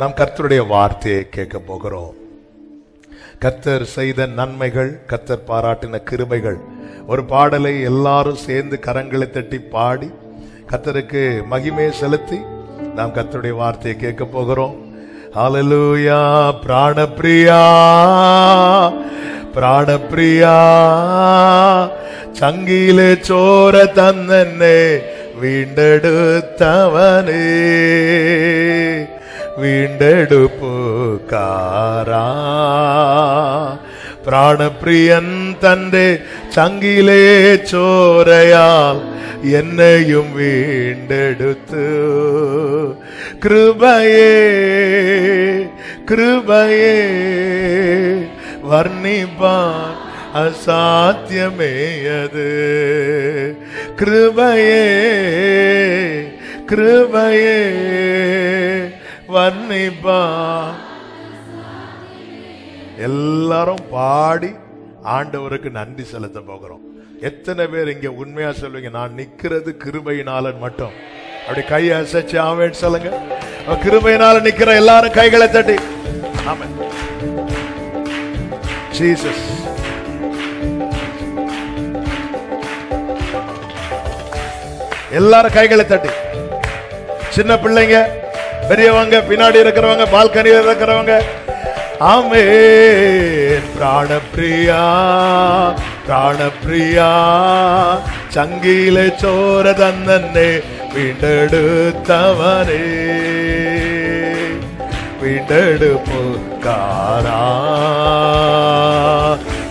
நாம் கர்த்தருடைய வார்த்தையை கேட்க போகிறோம். கர்த்தர் செய்த நன்மைகள், கர்த்தர் பாராட்டின கிருபைகள். ஒரு பாடலை எல்லாரும் சேர்ந்து கரங்களை தட்டி பாடி கர்த்தருக்கு மகிமை செலுத்தி நாம் கர்த்தருடைய வார்த்தையை கேட்க போகிறோம். ஹல்லேலூயா. பிராணப்பிரியா பிராணப்பிரியா சங்கிலே சோர தன்னே வீண்டெடுத்தவனே வீண்டெடுப்புக்காரா பிராணப்பிரியன் தந்தே சங்கிலே சோரையால் என்னையும் வீண்டெடுத்து கிருபையே கிருபையே வர்ணிப்பான் அசாத்தியமே அது. கிருபையே கிருபையே வர்ணிப்பான். எல்லாரும் பாடி ஆண்டவருக்கு நன்றி செலுத்த போகிறோம். எத்தனை பேர் இங்க உண்மையா சொல்லுவீங்க, நான் நிக்கிறது கிருபையினால மட்டும்? அப்படி கையை அசைச்சு ஆமென் சொல்லுங்க. கிருபையினால நிக்கிற எல்லாரும் கைகளை தட்டி ஆமென். ஜீசஸ். எல்லாரும் கைகளை தட்டி. சின்ன பிள்ளைங்க, பெரியவங்க, பின்னாடி இருக்கிறவங்க, பால்கனியில் இருக்கிறவங்க ஆமென். பிராணப்பிரியா பிராணப்பிரியா சங்கிலே சோர தன்னே வீண்டெடுத்தவனே வீண்டெடுப்புக்காரா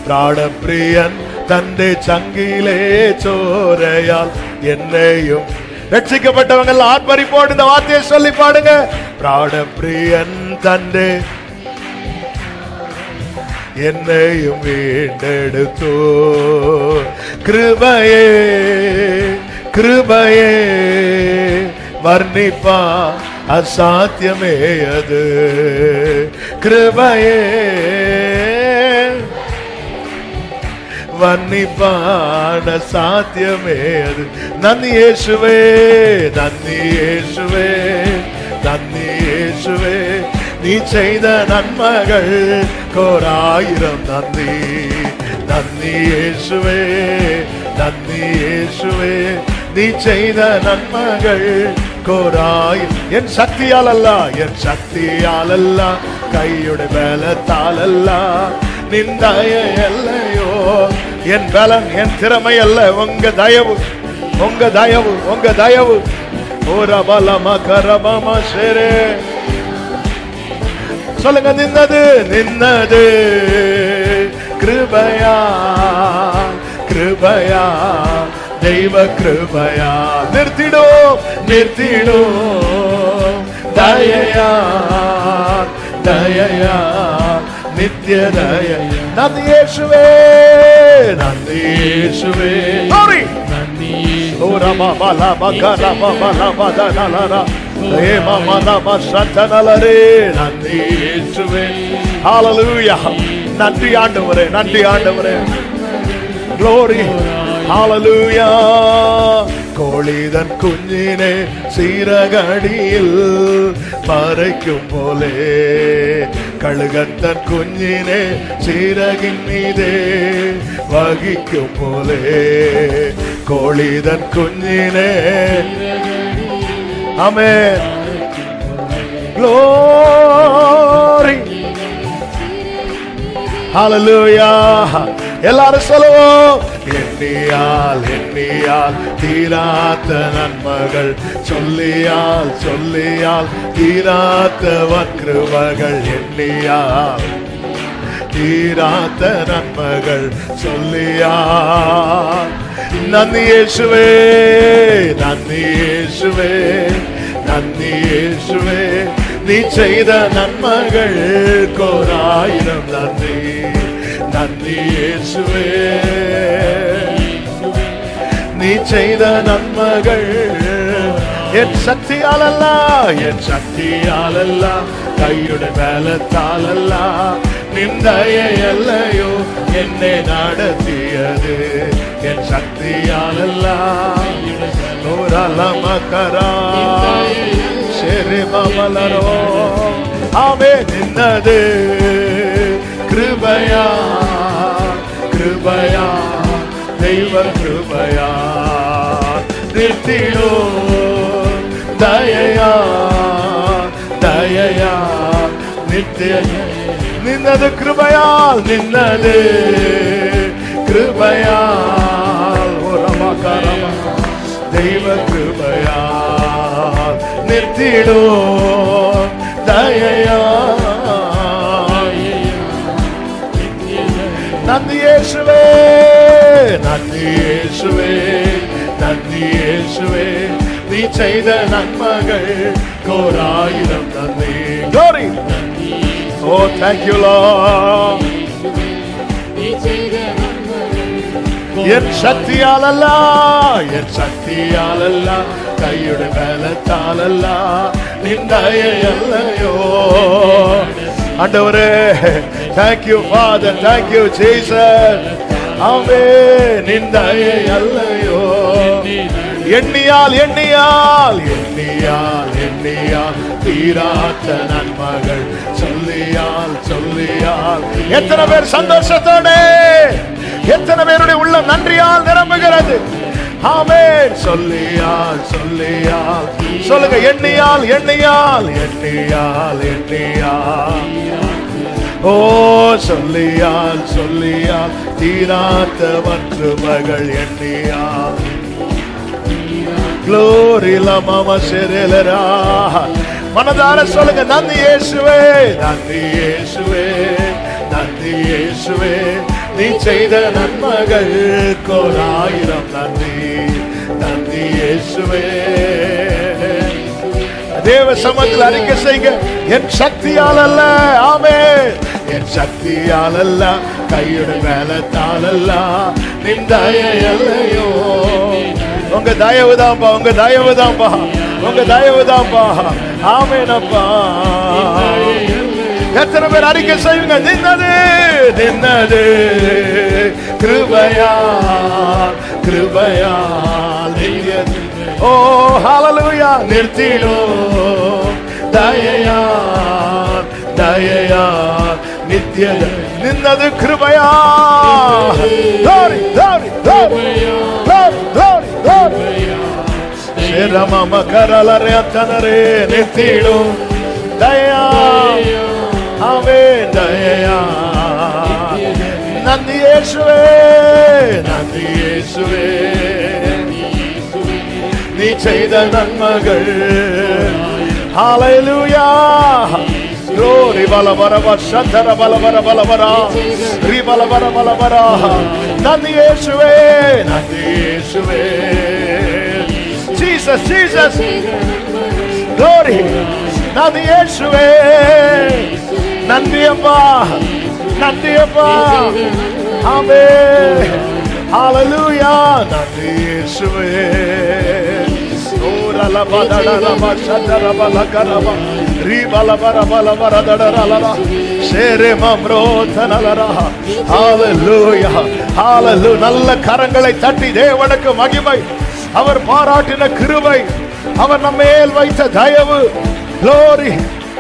பிராணப்பிரியன் தந்தை சங்கிலே சோரையால் என்னையும். ரட்சிக்கப்பட்டவங்க ஆர்ப்பரிப்போடு இந்த வார்த்தையை சொல்லி பாடுங்க. பிராணப்பிரியன் தந்தை என்னையும் வீண்டெடுத்தோ கிருபையே கிருபையே வர்ணிப்பா அசாத்தியமே அது. கிருபையே வர்ணிப்பான சாத்தியமே அது. நன்றி இயேசுவே நன்றி இயேசுவே நன்றி இயேசுவே நீ செய்த நன்மைகள் கோராயிரம் நன்றி. நன்றி இயேசுவே நன்றி இயேசுவே நீ செய்த நன்மைகள் கோராயிரம். என் சக்தியால் அல்ல, என் சக்தியால் அல்ல, கையுடைய பலத்தால் அல்ல, நிந்தாய இல்லையோ என் பலன் என் திறமை அல்ல, உங்க தயவு உங்க தயவு உங்க தயவு. ஓர பலமா கரபமா சேரே சொல்லுங்க. நின்னது நின்னது கிருபையா கிருபையா தெய்வ கிருபையா. நிறுத்திடும் நிறுத்திடும் தயையா தயையா நித்திய தய. நன்றி இயேசுவே நன்றி இயேசுவே நன்றி. ஓரமா பலமா கரமா பலமா தனலரா நன்றி இயேசுவே. ஹல்லேலூயா. நன்றி ஆண்டவரே நன்றி ஆண்டவரே. glory ஹல்லேலூயா. கோழிதன் குஞ்சினே சீரகடியில் மறைக்கும் போலே கழுகத்தன் குஞ்சினே சீரகின் மீதே வகிக்கும் போலே கோழிதன் குஞ்சினே ஆமென். glory hallelujah. எல்லாரும் சொல்லுவோம். எண்ணியால் எண்ணியால் தீராத்த நன்மைகள், சொல்லியால் சொல்லியால் தீராத்த வக்கிருபைகள், எண்ணியால் தீராத்த நன்மைகள் சொல்லியால். நன்றி இயேசுவே நன்றி இயேசுவே நன்றி இயேசுவே நீ செய்த நன்மைகள் கோராயிரம் நன்றி. நன்றி இயேசுவே நீ செய்த நன்மைகள் என் சக்தியால் அல்ல, என் சக்தியால் அல்ல, கையுடைய பலத்தால் அல்ல, நிந்தைய எல்லையோ என்னை நடத்தியது என் சக்தியால் அல்ல. ஓரலமகரா ಶೇರಿಮಮಲರೋ ಆಮೇ ನಿನ್ನದು ಕೃಪೆಯಾ ಕೃಪೆಯಾ ದೈವ ಕೃಪೆಯಾ ನಿರ್ತಿಡೋ ದಯೆಯ ದಯೆಯ ನಿತ್ಯ ನಿನ್ನದು ಕೃಪೆಯಾಲ್ ನಿನ್ನದು ಕೃಪೆಯಾಲ್ ರಮಕರಮ ದೈವ ಕೃಪೆಯಾಲ್ ನಿರ್ತಿಡೋ ದಯೆಯ நன்றி இயேசுவே நன்றி இயேசுவே நன்றி இயேசுவே நீ செய்த நன்மைகள் கோராயிரம் நன்றி glory oh thank you lord என் சக்தியால் அல்ல என் சக்தியால் அல்ல கையுடைய பலத்தால் அல்ல நின் தயை அல்லையோ ஆண்டவரே thank you father thank you jesus ஆமென் நின் தயை அல்லையோ எண்ணியால் எண்ணியால் எண்ணியால் எண்ணியால் தீராத நன்மைகள் சொல்லியால் சொல்லியால் எத்தனை பேர் சந்தோஷத்தோட எத்தனை பேருடைய உள்ளம் நன்றியால் நிரம்புகிறது ஆமென் சொல்லியால் சொல்லியால் சொல்லுங்க எண்ணியால் எண்ணியால் எண்ணியால் எண்ணியால் ஓ சொல்லியால் சொல்லியால் தீராத மற்றுமகள் எண்ணியால் glory la mama sherelera மனதார சொல்லுங்க நன்றி இயேசுவே நன்றி இயேசுவே நன்றி இயேசுவே நீ செய்த நன்மைகள் கோராயிரம் நன்றி நன்றி இயேசுவே தேவ சமூகத்தில் அறிக்கை செய்க என் சக்தியால் அல்ல ஆமென் என் சக்தியால் அல்ல கையுடைய பலத்தால் அல்ல நின் தயை அல்லையோ உங்க தயவுதான்பா உங்க தயவுதான்பா உங்க தயவுதான்பா ஆமென் அப்பா எத்தனை பேர் அறிக்கை செய்வீங்க நின்னது நின்னது கிருபையால் கிருபையால் ஓ ஹalleluya நிறுத்திடோ தயையால் தயையால் நித்திய நின்னது கிருபையால் glory glory glory glory glory ಶೇರಮಮ ಕರಲರೆ ಅತ್ತನರೆ ನಿತ್ತಿಡು ದಯಾ ಆಮೆನ್ ದಯಾ ನಂದಿ ಯೇಸುವೆ ನಂದಿ ಯೇಸುವೆ ನೀ செய்த நன்மைகள் ஹalleluya glory பலவரவ சந்தர பலவர பலவர ரி பலவர பலவர நந்தி இயேசுவே நந்தி இயேசுவே Jesus Jesus glory நந்தி இயேசுவே நந்தி அப்பா நந்தி அப்பா ஆமென் ஹalleluya நந்தி இயேசுவே ஓரல பதடரம சதரபல கரம ரி பலவர பலவர தடரலல ஷேரே மம்ரோதனலர ஹalleluya ஹalleluya நல்ல கரங்களை தட்டி தேவனுக்கு மகிமை அவர் பாராட்டின கிருபை அவர் நம்மேல் வைத்த தயவு glory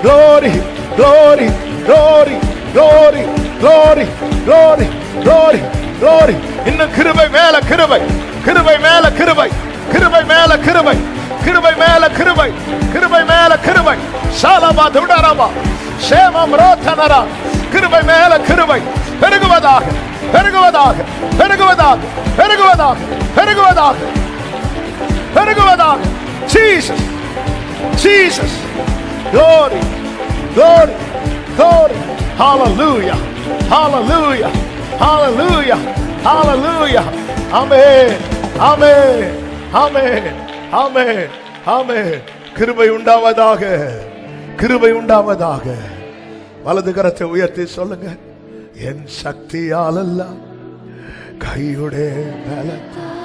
glory glory glory glory glory glory glory glory இன்னும் கிருபை மேல கிருபை கிருபை மேல கிருபை கிருபை மேல கிருபை கிருபை மேல கிருபை கிருபை மேல கிருபை ஷாலமா துடரமா ஷேமம் ரோதனரா கிருபை மேல கிருபை பெருகுவதாக பெருகுவதாக பெருகுவதாக பெருகுவதாக பெருகுவதாக பெருகுவதாக Jesus Jesus glory glory glory hallelujah hallelujah hallelujah hallelujah amen amen amen amen amen கிருபை உண்டாவதாக கிருபை உண்டாவதாக வலது கரத்தை உயர்த்தி சொல்லுங்க என் சக்தியால் அல்ல கையுடைய பலத்தால்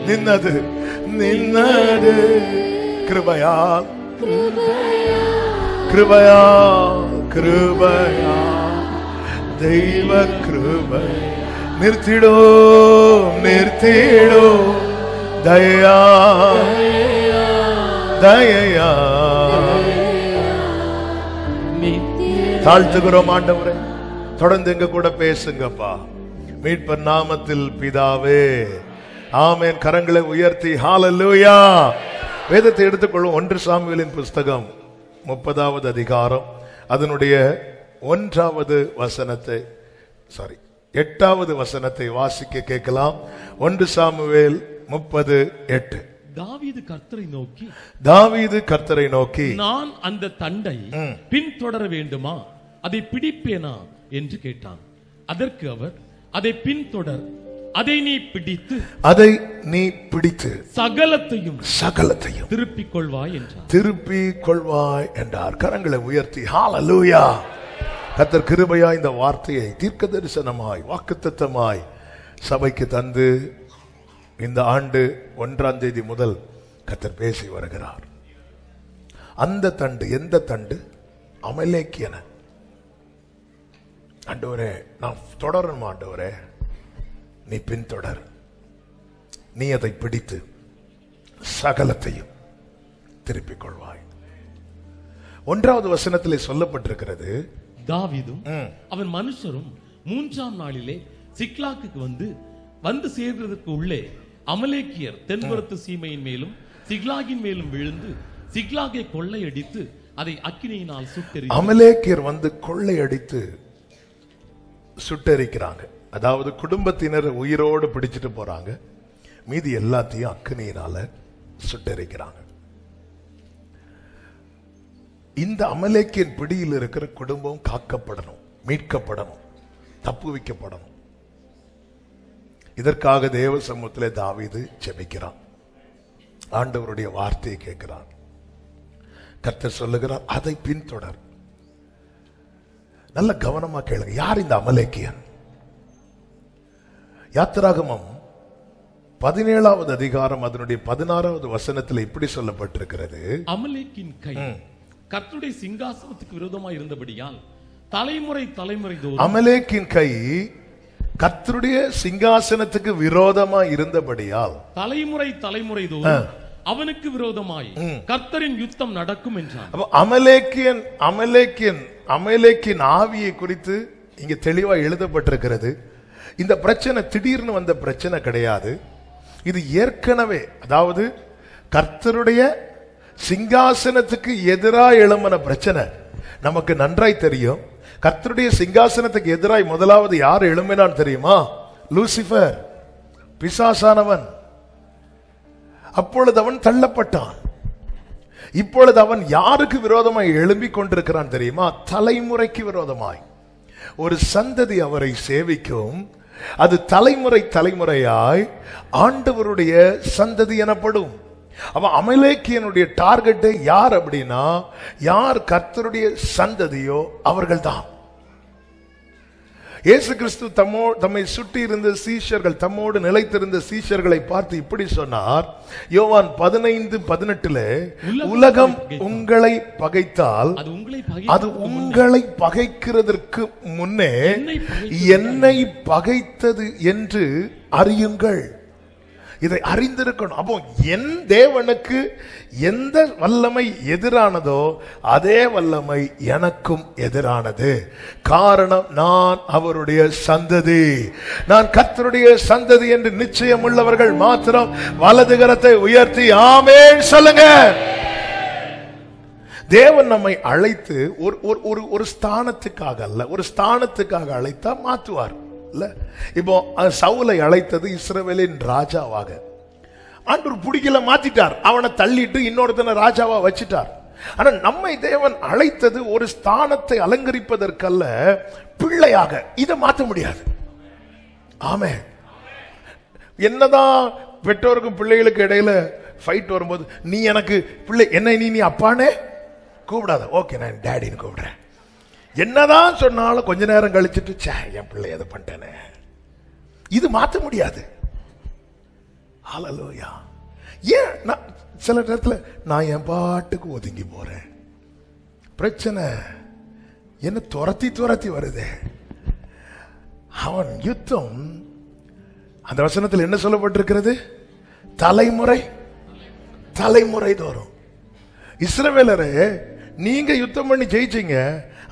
நின்னது நின்னது கிருபையால் கிருபையால் கிருபையால் தெய்வ கிருபை நிறுத்திடும் நிறுத்திடும் தயா தயா. தாழ்த்துகிறோம் ஆண்டவரே, தொடர்ந்து எங்க கூட பேசுங்கப்பா. மீட்பர் நாமத்தில் பிதாவே, ஆமென். கரங்களை உயர்த்தி ஹல்லேலூயா. வேதத்தை எடுத்துக்கொள்ளும். 1 சாமுவேலின் புஸ்தகம் 30வது அதிகாரம் அதனுடைய 8வது வசனத்தை வாசிக்க கேட்கலாம். 1 சாமுவேல் 30:8. தாவீது கர்த்தரை நோக்கி நான் அந்த தண்டை பின்தொடர வேண்டுமா, அதை பிடிப்பேனா என்று கேட்டான். அதற்கு அவர், அதை பின்தொடர், அதை நீ பிடித்து சகலத்தையும் திருப்பிக் கொள்வாய் என்றார். கரங்களை உயர்த்தி ஹல்லேலூயா. கர்த்தர் கிருபையா இந்த வார்த்தையை தீர்க்க தரிசனமாய் வாக்குத்தத்தமாய் சபைக்கு தந்து இந்த ஆண்டு 1ஆம் தேதி முதல் கர்த்தர் பேசி வருகிறார். அந்த தண்டு எந்த தண்டு? அமலேக்கியன. ஆண்டவரே நான் தொடரணும், ஆண்டவரே நீ பின்தொடர், நீ அதை பிடித்து சகலத்தையும் திருப்பிக் கொள்வாய். 1வது வசனத்திலே சொல்லப்பட்டிருக்கிறது, தாவீதும் அவன் மனுஷரும் 3ஆம் நாளிலே சிக்லாகுக்கு வந்து சேர்வதற்கு உள்ளே அமலேக்கியர் தென்புறத்து சீமையின் மேலும் சிக்லாகின் மேலும் விழுந்து சிக்லாகை கொள்ளையடித்து அதை அக்கினியினால் சுட்டெரி. அமலேக்கியர் கொள்ளையடித்து சுட்டெரிக்கிறாங்க. அதாவது குடும்பத்தினர் உயிரோடு பிடிச்சிட்டு போறாங்க, மீதி எல்லாத்தையும் அக்கினியினால சுட்டெரிக்கிறாங்க. இந்த அமலேக்கியன் பிடியில் இருக்கிற குடும்பம் காக்கப்படணும், மீட்கப்படணும், தப்பு வைக்கப்படணும். இதற்காக தேவ சமூகத்திலே தாவீது ஜெபிக்கிறான், ஆண்டவருடைய வார்த்தையை கேட்கிறான். கர்த்தர் சொல்லுகிறார், அதை பின்தொடர். நல்ல கவனமா கேளுங்க. யார் இந்த அமலேக்கியன்? யாத்திராகமம் 17வது அதிகாரம் அதனுடைய 16வது வசனத்தில் இப்படி சொல்லப்பட்டிருக்கிறது, அமலேக்கின் கை கர்த்தருடைய சிங்காசனத்துக்கு விரோதமாய் இருந்தபடியால் தலைமுறை தோறும். அமலேக்கின் கை கர்த்தருடைய சிங்காசனத்துக்கு விரோதமா இருந்தபடியால் தலைமுறை தோறும் அவனுக்கு விரோதமாய் கர்த்தரின் யுத்தம் நடக்கும் என்றான். அமலேக்கின் ஆவியை குறித்து இங்க தெளிவா எழுதப்பட்டிருக்கிறது. இந்த பிரச்சனை திடீர்னு வந்த பிரச்சனை கிடையாது. இது ஏற்கனவே, அதாவது கர்த்தருடைய சிங்காசனத்துக்கு எதிராக எழும்பின பிரச்சனை நமக்கு நன்றாய் தெரியும். கர்த்தருடைய சிங்காசனத்துக்கு எதிராய் முதலாவது யார் எழும்பினான் தெரியுமா? லூசிபர், பிசாசானவன். அப்பொழுது அவன் தள்ளப்பட்டான். இப்பொழுது அவன் யாருக்கு விரோதமாய் எழும்பிக் கொண்டிருக்கிறான் தெரியுமா? தலைமுறைக்கு விரோதமாய். ஒரு சந்ததி அவரை சேவிக்கும், அது தலைமுறையாய் ஆண்டவருடைய சந்ததி எனப்படும். அவன் அமலேக்கியனுடைய டார்கெட் யார் அப்படின்னா, யார் கர்த்தருடைய சந்ததியோ அவர்கள் தான். இயேசு கிறிஸ்து தம்மை சுற்றி இருந்த சீஷர்கள், தம்மோடு நிலைத்திருந்த சீஷர்களை பார்த்து இப்படி சொன்னார். யோவான் 15:18, உலகம் உங்களை பகைத்தால் அது உங்களை பகைக்கிறதற்கு முன்னே என்னை பகைத்தது என்று அறியுங்கள். இதை அறிந்திருக்கணும். அப்போ என் தேவனுக்கு எந்த வல்லமை எதிரானதோ அதே வல்லமை எனக்கும் எதிரானது. காரணம், நான் அவருடைய சந்ததி. நான் கர்த்தருடைய சந்ததி என்று நிச்சயம் உள்ளவர்கள் மாத்திரம் வலது கரத்தை உயர்த்தி ஆமென் சொல்லுங்க. தேவன் நம்மை அழைத்து ஒரு ஸ்தானத்துக்காக அல்ல, ஒரு ஸ்தானத்துக்காக அழைத்தா மாற்றுவார். இப்போ சவுலை அழைத்தது இஸ்ரவேலின் ராஜாவாக. ஆண்டவர் பிடிக்கல, மாத்திட்டார். அவனை தள்ளிட்டு இன்னொருத்தனை ராஜாவா வச்சிட்டார். ஆனா நம்மை தேவன் அழைத்தது ஒரு ஸ்தானத்தை அலங்கரிப்பதற்கல்ல, பிள்ளையாக. இதை மாற்ற முடியாது. ஆமென். என்னதான் பெற்றோருக்கும் பிள்ளைகளுக்கு இடையில ஃபைட் வரும்போது, நீ எனக்கு பிள்ளை, என்ன நீ அப்பானே கூப்பிடாத, ஓகே நான் டேடின்னு கூப்பிடுறேன். என்னதான் சொன்னாலும் கொஞ்ச நேரம் கழிச்சுட்டு, என் பிள்ளை எதை பண்ணிட்டேனே, இது மாற்ற முடியாது. ஹல்லேலூயா. ஏன் சில நேரத்தில் நான் என் பாட்டுக்கு ஒதுங்கி போறேன், பிரச்சனை என்ன துரத்தி வருது. அவன் யுத்தம் அந்த வசனத்தில் என்ன சொல்லப்பட்டிருக்கிறது? தலைமுறை தலைமுறை தோறும். இஸ்ரவேலரே, நீங்க யுத்தம் பண்ணி ஜெயிச்சீங்க,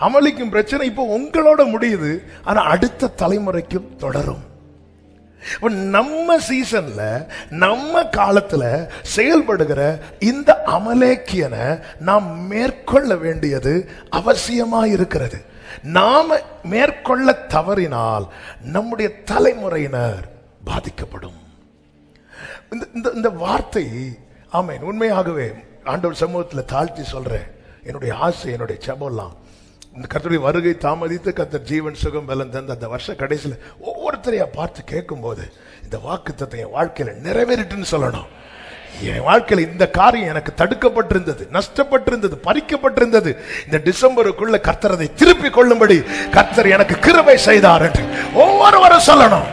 அமளிக்கும் பிரச்சனை இப்போ உங்களோட முடியுது, ஆனா அடுத்த தலைமுறைக்கும் தொடரும். நம்ம சீசன்ல நம்ம காலத்துல செயல்படுகிற இந்த அமலேக்கியனை நாம் மேற்கொள்ள வேண்டியது அவசியமா இருக்கிறது. நாம மேற்கொள்ள தவறினால் நம்முடைய தலைமுறையினர் பாதிக்கப்படும். இந்த வார்த்தை ஆமென் உண்மையாகவே ஆண்டவர் சமூகத்தில் தாழ்த்தி சொல்றேன். என்னுடைய ஆசை, என்னுடைய ஜெபம்லாம் இந்த கர்த்தருடைய வருகை தாமதித்து கர்த்தர் ஜீவன் சுகம் பலன் தந்த அந்த வருஷ கடைசியில் ஒவ்வொருத்தரையா பார்த்து கேட்கும் போது இந்த வாக்குத்தத்தம் என் வாழ்க்கையில நிறைவேறிட்டுன்னு சொல்லணும். என் வாழ்க்கையில இந்த காரியம் எனக்கு தடுக்கப்பட்டிருந்தது, நஷ்டப்பட்டிருந்தது, பறிக்கப்பட்டிருந்தது, இந்த டிசம்பருக்குள்ள கர்த்தர் அதை திருப்பி கொள்ளும்படி கர்த்தர் எனக்கு கிருபை செய்தார் என்று ஒவ்வொருவரும் சொல்லணும்.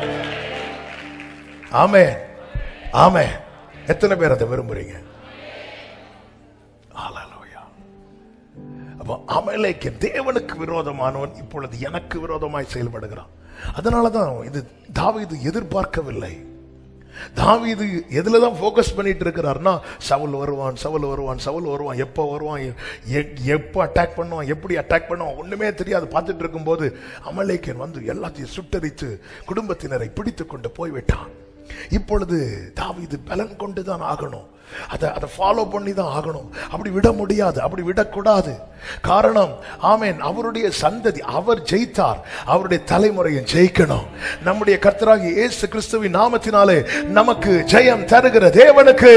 ஆமென், ஆமென். எத்தனை பேர் அதை விரும்புறீங்க? அப்போ அமலேக்கியன் தேவனுக்கு விரோதமானவன் இப்பொழுது எனக்கு விரோதமாய் செயல்படுகிறான். அதனாலதான் இது தாவீது எதிர்பார்க்கவில்லை. தாவீது எதுலதான் போக்கஸ் பண்ணிட்டு இருக்கிறார்னா, சவுல் வருவான், சவுல் வருவான், சவுல் வருவான், எப்போ வருவான், எப்போ அட்டாக் பண்ணுவான், எப்படி அட்டாக் பண்ணுவான், ஒண்ணுமே தெரியாது. பார்த்துட்டு இருக்கும் போது அமலேக்கியன் வந்து எல்லாத்தையும் சுட்டரித்து குடும்பத்தினரை பிடித்து கொண்டு போய்விட்டான். இப்பொழுது தாவீது பலன் கொண்டுதான் ஆகணும், அதை ஃபாலோ பண்ணி தான் ஆகணும். அப்படி விட முடியாது, அப்படி விடக்கூடாது. காரணம் ஆமென், அவருடைய சந்ததி, அவர் ஜெயித்தார், அவருடைய தலைமுறையை ஜெயிக்கணும். நம்முடைய கர்த்தராகிய இயேசு கிறிஸ்துவின் நாமத்தினாலே நமக்கு ஜெயம் தருகிற தேவனுக்கு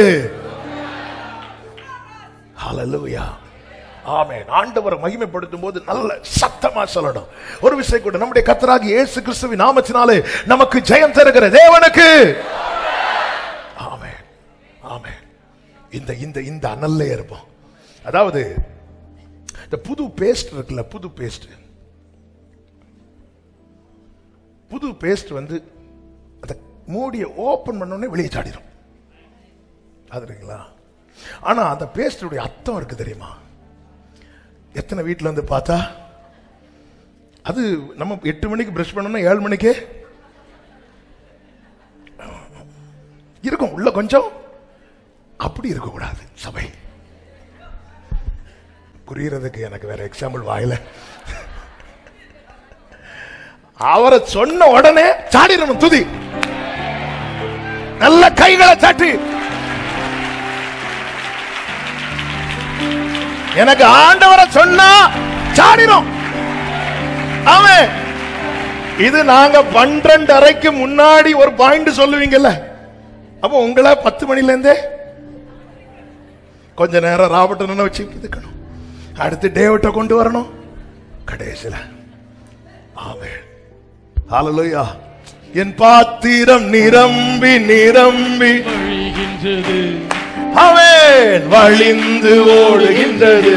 ஹல்லேலூயா, ஆமென். ஆண்டவரை மகிமைப்படுத்தும் போது நல்ல சத்தமா சொல்லணும். ஒரு விஷயம் கூட, நம்முடைய கர்த்தராகிய இயேசு கிறிஸ்துவின் நாமத்தினாலே நமக்கு ஜெயம் தருகிற தேவனுக்கு ஆமென், ஆமென். இந்த அனல்ல இருப்போம். அதாவது இந்த புது பேஸ்ட் இருக்குல்ல, புது பேஸ்ட் வந்து அந்த மூடியை ஓபன் பண்ணோடனே வெளியே சாடிடும். அதுங்களா? ஆனா அந்த பேஸ்டுடைய அர்த்தம் இருக்கு தெரியுமா? எத்தனை வீட்டில் வந்து பார்த்தா அது நம்ம 8 மணிக்கு பிரஷ் பண்ணோம்னா 7 மணிக்கே இருக்கும் உள்ள. கொஞ்சம் அப்படி இருக்கக்கூடாது சபை. புரியறதுக்கு எனக்கு வேற எக்ஸாம்பிள் வாயில. அவரை சொன்ன உடனே சாடிடணும். துதி நல்ல கைகளை சாட்டி, எனக்கு ஆண்டவரை சொன்னா சாடிடும். ஆமென். இது நாங்க 12:30க்கு முன்னாடி ஒரு பாயிண்ட் சொல்லுவீங்கல்ல, அப்போ உங்களை 10 மணில இருந்தே கொஞ்ச நேரம் ராபர்ட் வச்சு இதுக்கணும், அடுத்து டேவிட்ட கொண்டு வரணும், கடைசில ஆமென் ஹல்லேலூயா. என் பாத்திரம் நிரம்பி நிரம்பி வழிகின்றது, ஆமென், வழிந்து ஓடுகின்றது.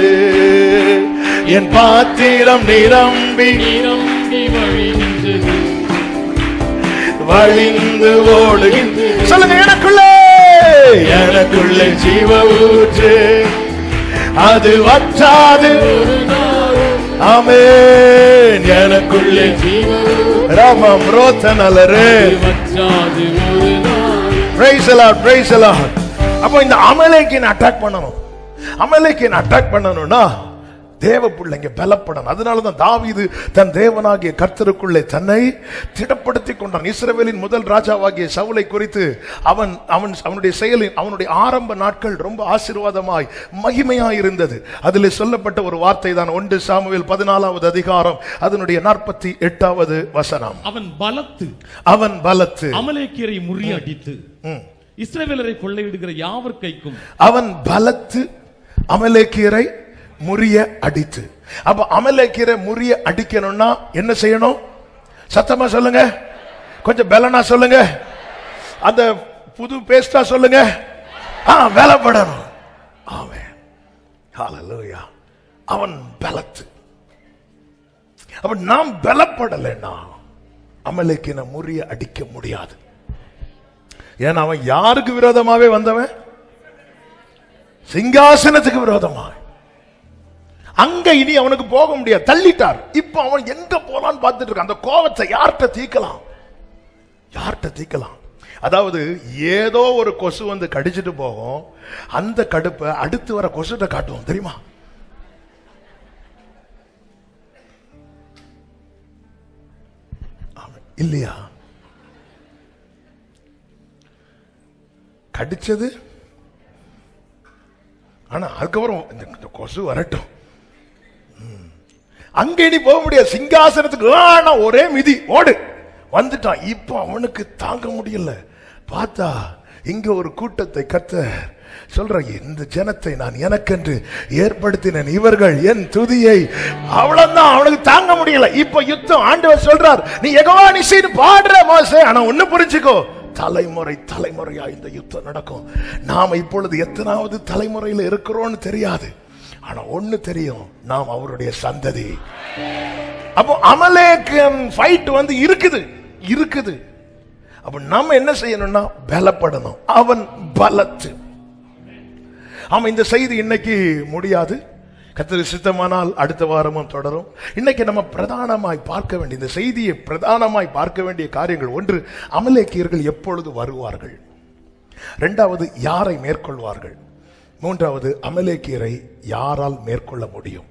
என் பாத்திரம் நிரம்பி நிரம்பி வழிகின்றது, வழிந்து ஓடுகின்றது. சொல்லுங்க, எனக்குள்ளே ஜீவ ஊற்று, அது வற்றாது. ஆமென். எனக்குள்ளே ஜீவ ராமம் ரோத்தனலரே வற்றாது ஒரு நாள். Praise the Lord, praise the Lord. அப்போ இந்த அமலேக்கியனை அட்டாக் பண்ணணும். அமலேக்கியனை அட்டாக் பண்ணணும்னா தேவ பிள்ளைங்க பலப்படணும். அதனாலதான் தாவீது தன் தேவனாகிய கர்த்தருக்குள்ளே தன்னை திடப்படுத்திக் கொண்டான். இஸ்ரவேலின் முதல் ராஜாவாகிய சவுலை குறித்து அவனுடைய செயலின் அவனுடைய ஆரம்ப நாட்கள் ரொம்ப ஆசீர்வாதமாய் மகிமையாய் இருந்தது. அதில் சொல்லப்பட்ட ஒரு வார்த்தை தான் 1 சாமுவேல் 14வது அதிகாரம் அதனுடைய 48வது வசனம். அவன் பலத்து அமலேக்கியரை முறியடித்து இஸ்ரவேலரை கொள்ளையிடுகிற யாவர் கைக்கும். அவன் பலத்து அமலேக்கியரை முறிய அடித்து. அப்ப அமலேக்கியரை முறிய அடிக்கணும்னா என்ன செய்யணும்? சத்தமா சொல்லுங்க, கொஞ்சம் பலனா சொல்லுங்க, அந்த புது பேஸ்டா சொல்லுங்க, பலப்படணும். ஆமென் ஹல்லேலூயா. அவன் பலத்து. அப்ப நாம் பலப்படலைன்னா அமலேக்கியனை முறிய அடிக்க முடியாது. ஏன்னா அவன் யாருக்கு விரோதமாவே வந்தவன்? சிங்காசனத்துக்கு விரோதமாக. அங்க இனி அவனுக்கு போக முடியாது, தள்ளிட்டார். இப்ப அவன் எங்க போலான்னு பார்த்துட்டு இருக்கான். அந்த கோபத்தை யார்கிட்ட தீக்கலாம்? அதாவது ஏதோ ஒரு கொசு வந்து கடிச்சிட்டு போகும், அந்த கடுப்பை அடுத்து வர கொசுட்ட காட்டுவோம் தெரியுமா? இல்லையா? கடிச்சது, ஆனா அதுக்கப்புறம் இந்த கொசு வரட்டும், அங்க நீ போக முடியாது. சிங்காசனத்துக்கு ஒரே மிதி ஓடு வந்துட்டான். இப்ப அவனுக்கு தாங்க முடியல. பார்த்தா இங்க ஒரு கூட்டத்தை கர்த்தர் சொல்ற, இந்த ஜனத்தை நான் எனக்கென்று ஏற்படுத்தினேன், இவர்கள் என் துதியை. அவ்வளவுதான், அவனுக்கு தாங்க முடியல. இப்ப யுத்தம். ஆண்டவர் சொல்றார், நீ யெகோவா நிசின்னு பாடுற மோசே, ஆனா ஒண்ணு புரிஞ்சுக்கோ, தலைமுறை தலைமுறையா இந்த யுத்தம் நடக்கும். நாம இப்பொழுது எத்தனாவது தலைமுறையில் இருக்கிறோம்னு தெரியாது, ஆனா ஒண்ணு தெரியும், நாம் அவருடைய சந்ததி. அப்போ அமலேக்கன் ஃபைட் வந்து இருக்குது. அப்ப நம்ம என்ன செய்யணும்னா பலப்படணும். அவன் பலத்து. ஆமா, இந்த செய்தி இன்னைக்கு முடியாது. கர்த்தர் சித்தமானால் அடுத்த வாரமும் தொடரும். இன்னைக்கு நம்ம பிரதானமாய் பார்க்க வேண்டிய, இந்த செய்தியை பிரதானமாய் பார்க்க வேண்டிய காரியங்கள்: ஒன்று, அமலேக்கியர்கள் எப்பொழுது வருவார்கள்; இரண்டாவது, யாரை மேற்கொள்வார்கள்; மூன்றாவது, அமலேக்கியரை யாரால் மேற்கொள்ள முடியும்.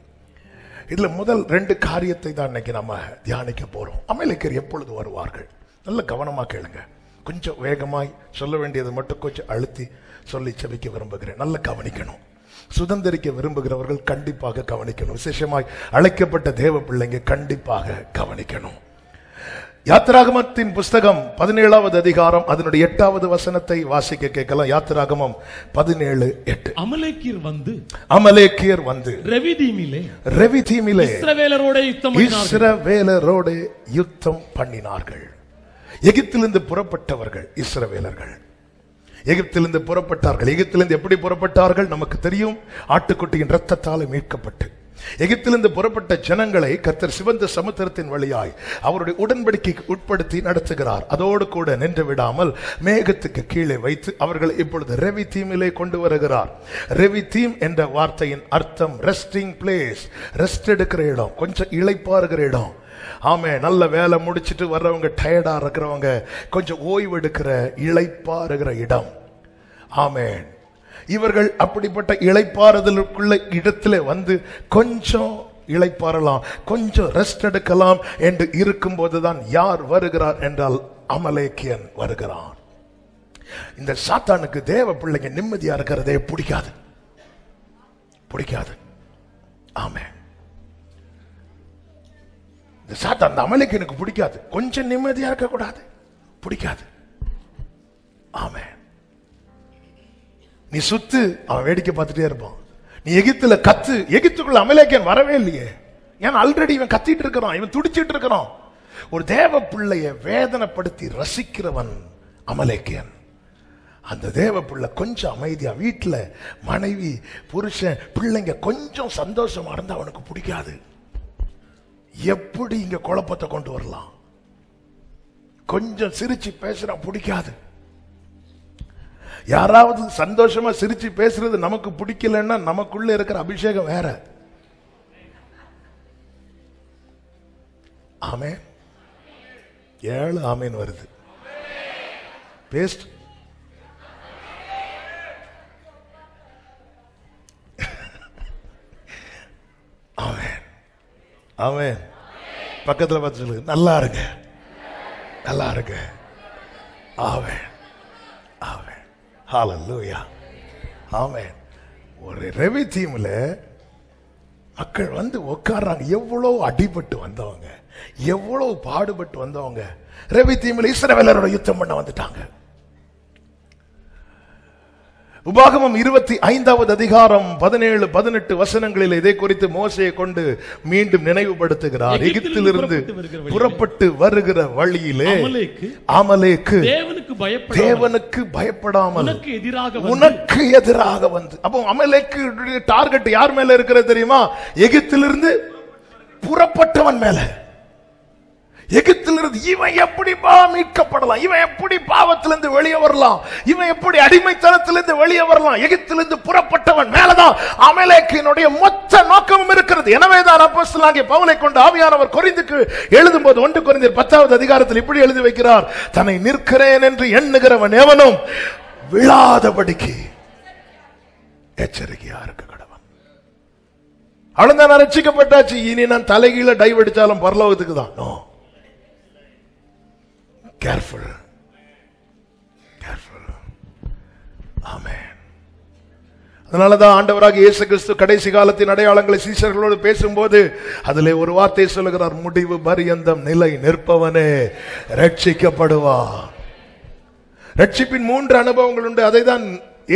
இதுல முதல் ரெண்டு காரியத்தை தான் இன்னைக்கு நம்ம தியானிக்க போறோம். அமலேக்கியர் எப்பொழுது வருவார்கள்? நல்ல கவனமா கேளுங்க. கொஞ்சம் வேகமாய் சொல்ல வேண்டியது மட்டும் கொஞ்சம் அழுத்தி சொல்லி செபிக்க விரும்புகிறேன். நல்ல கவனிக்கணும். சுதந்திரிக்க விரும்புகிறவர்கள் கண்டிப்பாக கவனிக்கணும். விசேஷமாய் அழைக்கப்பட்ட தேவ பிள்ளைங்க கண்டிப்பாக கவனிக்கணும். யாத்திராகமத்தின் புஸ்தகம் 17வது அதிகாரம் அதனுடைய 8வது வசனத்தை வாசிக்க கேட்கலாம். யாத்திராகமம் 17:8. அமலேக்கியர் வந்து ரெவிதீமிலே இஸ்ரவேலரோடு யுத்தம் பண்ணினார்கள். எகிப்திலிருந்து புறப்பட்டவர்கள் இஸ்ரவேலர்கள் எகிப்திலிருந்து புறப்பட்டார்கள். எகிப்திலிருந்து எப்படி புறப்பட்டார்கள் நமக்கு தெரியும். ஆட்டுக்குட்டியின் இரத்தத்தால் மீட்கப்பட்டு எகிப்திலிருந்து புறப்பட்ட ஜனங்களை கர்த்தர் சிவந்த சமுத்திரத்தின் வழியாய் அவருடைய உடன்படிக்கைக்கு உட்படுத்தி நடத்துகிறார். அதோடு கூட நின்று விடாமல் மேகத்துக்கு கீழே வைத்து அவர்களை இப்பொழுது ரெவிதீமிலே கொண்டு வருகிறார். ரெவிதீம் என்ற வார்த்தையின் அர்த்தம் ரெஸ்டிங் பிளேஸ், ரெஸ்ட் எடுக்கிற இடம், கொஞ்சம் இளைப்பாறுகிற இடம். ஆமே, நல்ல வேலை முடிச்சிட்டு வர்றவங்க, டயர்டா இருக்கிறவங்க கொஞ்சம் ஓய்வு எடுக்கிற, இளைப்பாறுகிற இடம். ஆமேன். இவர்கள் அப்படிப்பட்ட இளைப்பாறுதலுக்குள்ள இடத்துல வந்து கொஞ்சம் இளைப்பாறலாம், கொஞ்சம் ரெஸ்ட் எடுக்கலாம் என்று இருக்கும் போதுதான் யார் வருகிறார் என்றால் அமலேக்கியன் வருகிறான். இந்த சாத்தானுக்கு தேவ பிள்ளைங்க நிம்மதியா இருக்கிறதே பிடிக்காது. ஆமென். இந்த சாத்தான், அந்த அமலேக்கியனுக்கு பிடிக்காது. கொஞ்சம் நிம்மதியா இருக்க கூடாது, பிடிக்காது. ஆமென். நீ சுத்து, அவன் வேடிக்கை பார்த்துட்டே இருப்பான். நீ எகிப்துல கத்து, எகிப்துக்குள்ள அமலேக்கியன் வரவே இல்லையே. ஏன்னா ஆல்ரெடி இவன் கத்திட்டு இருக்கிறான், இவன் துடிச்சிட்டு இருக்கிறான். ஒரு தேவ பிள்ளைய வேதனைப்படுத்தி ரசிக்கிறவன் அமலேக்கியன். அந்த தேவ பிள்ளை கொஞ்சம் அமைதியா வீட்டுல மனைவி, புருஷன், பிள்ளைங்க கொஞ்சம் சந்தோஷமா இருந்தா அவனுக்கு பிடிக்காது. எப்படி இங்க குழப்பத்தை கொண்டு வரலாம், கொஞ்சம் சிரிச்சு பேசுறா பிடிக்காது. யாராவது சந்தோஷமா சிரிச்சு பேசுறது நமக்கு பிடிக்கலன்னா நமக்குள்ள இருக்கிற அபிஷேகம் வேற. ஆமென். 7 ஆமென் வருது. பேஸ்ட் ஆமென். ஆமென். பக்கத்துல பார்த்து சொல்லு, நல்லா இருங்க, நல்லா இருங்க. ஆமென். ஆமென். ஹல்லேலூயா. ஆமென். ஒரு ரெவிதீம்ல மக்கள் வந்து உட்கார்றாங்க. எவ்வளவு அடிபட்டு வந்தவங்க, எவ்வளவு பாடுபட்டு வந்தவங்க. ரெவிதீம்ல இஸ்ரவேலரோட யுத்தம் பண்ண வந்துட்டாங்க. உபாகமம் 25வது அதிகாரம் 17-18 வசனங்களில் இதை குறித்து மோசேயை கொண்டு மீண்டும் நினைவுபடுத்துகிறார். எகிப்திலிருந்து புறப்பட்டு வருகிற வழியிலே அமலேக்கு தேவனுக்கு பயப்படாமல் உனக்கு எதிராக வந்து. அப்போ அமலேக்கு டார்கெட் யார் மேல இருக்கிறது தெரியுமா? எகிப்திலிருந்து புறப்பட்டவன் மேல. எகிப்திலிருந்து இவன் எப்படி மீட்கப்படலாம், இவன் எப்படி பாவத்திலிருந்து வெளியே வரலாம், இவன் எப்படி அடிமைத்தனத்திலிருந்து வெளியே வரலாம். எகிப்திலிருந்து புறப்பட்டவன் மேலதான் அமலேக்கினுடைய மொத்த நோக்கமும் இருக்கிறது. எனவேதான் அப்போஸ்தலனாகிய பவுலை கொண்டு ஆவியானவர் கொரிந்துக்கு எழுதும் போது 1 கொரிந்தியர் 10வது அதிகாரத்தில் இப்படி எழுதி வைக்கிறார், தன்னை நிற்கிறேன் என்று எண்ணுகிறவன் எவனும் விழாதபடிக்கு எச்சரிக்கையா இருக்க கடவன். அவ்வளவுதான், ரட்சிக்கப்பட்டாச்சு, இனி நான் தலைகீழ டைவ் அடிச்சாலும் பரலோகத்துக்கு தான். No, careful, careful. ஆமென். அதனாலதான் ஆண்டவராகிய இயேசு கிறிஸ்து கடைசி காலத்தின் அடையாளங்களை சீஷர்களோடு பேசும்போது அதிலே ஒரு வார்த்தை சொல்லுகிறார், முடிவு பரியந்தம் நிலை நிற்பவனே ரட்சிக்கப்படுவான். ரட்சிப்பின் 3 அனுபவங்கள் உண்டு. அதை தான்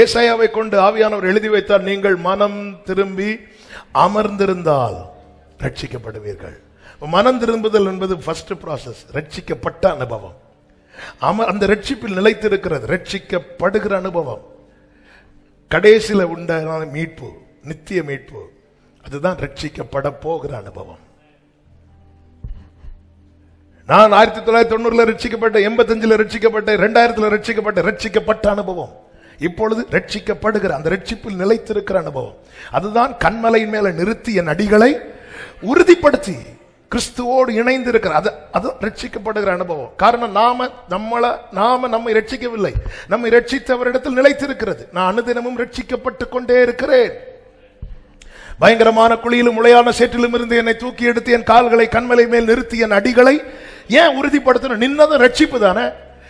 ஏசாயாவை கொண்டு ஆவியானவர் எழுதி வைத்தார். நீங்கள் மனம் திரும்பி அமர்ந்திருந்தால் ரட்சிக்கப்படுவீர்கள். மனம் திரும்புதல் என்பது ஃபர்ஸ்ட் ப்ராசஸ், ரட்சிக்கப்பட்ட அனுபவம். அந்த ரட்சிப்பில் நிலைத்திருக்கிறது ரட்சிக்கப்படுகிற அனுபவம். கடைசியில உண்டான மீட்பு, நித்திய மீட்பு, அதுதான் ரட்சிக்கப்பட போகிற அனுபவம். நான் 1990 ரட்சிக்கப்பட்ட, 85 ரட்சிக்கப்பட்ட, 2000 ரட்சிக்கப்பட்ட, ரட்சிக்கப்பட்ட அனுபவம். இப்பொழுது ரட்சிக்கப்படுகிற அந்த ரட்சிப்பில் நிலைத்திருக்கிற அனுபவம். அதுதான் கண்மலையின் மேல நிறுத்தி என் அடிகளை உறுதிப்படுத்தி கிறிஸ்துவோடு இணைந்து இருக்கிற அது ரட்சிக்கப்படுகிற அனுபவம். காரணம் நம்மை ரட்சிக்கவில்லை, நம்மை ரட்சித்தவரிடத்தில் நிலைத்திருக்கிறது. நான் அனுதினமும் ரட்சிக்கப்பட்டு கொண்டே இருக்கிறேன். பயங்கரமான குழியிலும் முளையான சேற்றிலும் இருந்து என்னை தூக்கி எடுத்து என் கால்களை கண்மலை மேல் நிறுத்தி என் அடிகளை ஏன் உறுதிப்படுத்தணும்? நின்னதும் ரட்சிப்பு தானே.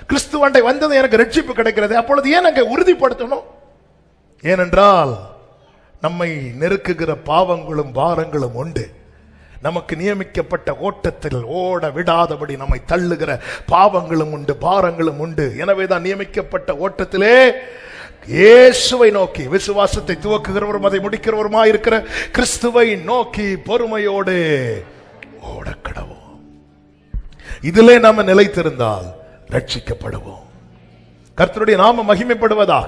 கிறிஸ்துவண்டை வந்தது எனக்கு ரட்சிப்பு கிடைக்கிறது. அப்பொழுது ஏன் அங்கே உறுதிப்படுத்தணும்? ஏனென்றால் நம்மை நெருக்குகிற பாவங்களும் பாரங்களும் உண்டு. நமக்கு நியமிக்கப்பட்ட ஓட்டத்தில் ஓட விடாதபடி நம்மை தள்ளுகிற பாவங்களும் உண்டு, பாரங்களும் உண்டு. எனவேதான் நியமிக்கப்பட்ட ஓட்டத்திலே இயேசுவை நோக்கி, விசுவாசத்தை துவக்குகிறவரும் அதை முடிக்கிறவருமாய் இருக்கிற கிறிஸ்துவை நோக்கி பொறுமையோடு ஓடக்கடவோம். இதிலே நாம நிலைத்திருந்தால் ரட்சிக்கப்படுவோம். கர்த்தருடைய நாம மகிமைப்படுவதாக.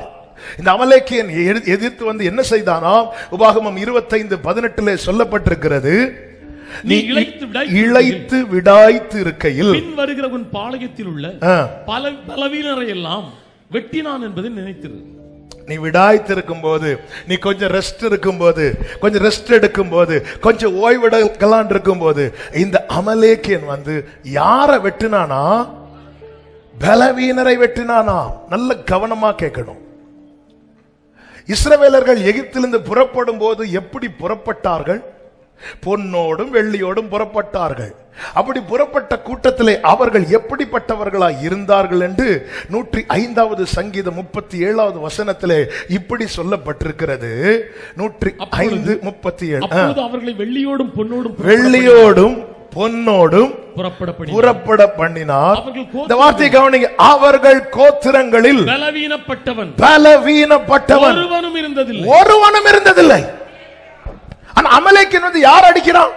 இந்த அமலேக்கியன் எதிர்த்து வந்து என்ன செய்தானாம்? உபாகமம் 25:18 சொல்லப்பட்டிருக்கிறது, நீ இளைத்து விடாய்த்து இருக்கையில் பின் வருகிற உன் பாளையத்தில் உள்ள பலவீனரை எல்லாம் வெட்டினான் என்பதை நினைத்திரு. நீ விடாய்த்திருக்கும் போது, நீ கொஞ்சம் ரெஸ்ட் இருக்கும் போது, கொஞ்சம் ரெஸ்ட் எடுக்கும் போது, கொஞ்சம் ஓய்வெடுக்கலாம் இருக்கும் போது, இந்த அமலேக்கியன் வந்து யாரை வெட்டினானா? பலவீனரை வெட்டினானா? நல்ல கவனமா கேட்கணும். இஸ்ரவேலர்கள் எகிப்திலிருந்து புறப்படும் போது எப்படி புறப்பட்டார்கள்? பொன்னோடும் வெள்ளியோடும் புறப்பட்டார்கள். அப்படி புறப்பட்ட கூட்டத்திலே அவர்கள் எப்படிப்பட்டவர்களாய் இருந்தார்கள் என்று 105வது சங்கீதம் 37வது வசனத்திலே இப்படி சொல்லப்பட்டிருக்கிறது. 105:37. அவர்களை வெள்ளியோடும் பொன்னோடும் புறப்பட பண்ணினார். இந்த வார்த்தை கவனிங்க. அவர்கள் கோத்திரங்களில் பலவீனப்பட்டவன் ஒருவனும் இருந்ததில்லை. அமலேக்கியன் வந்து யார் அடிக்கிறான்?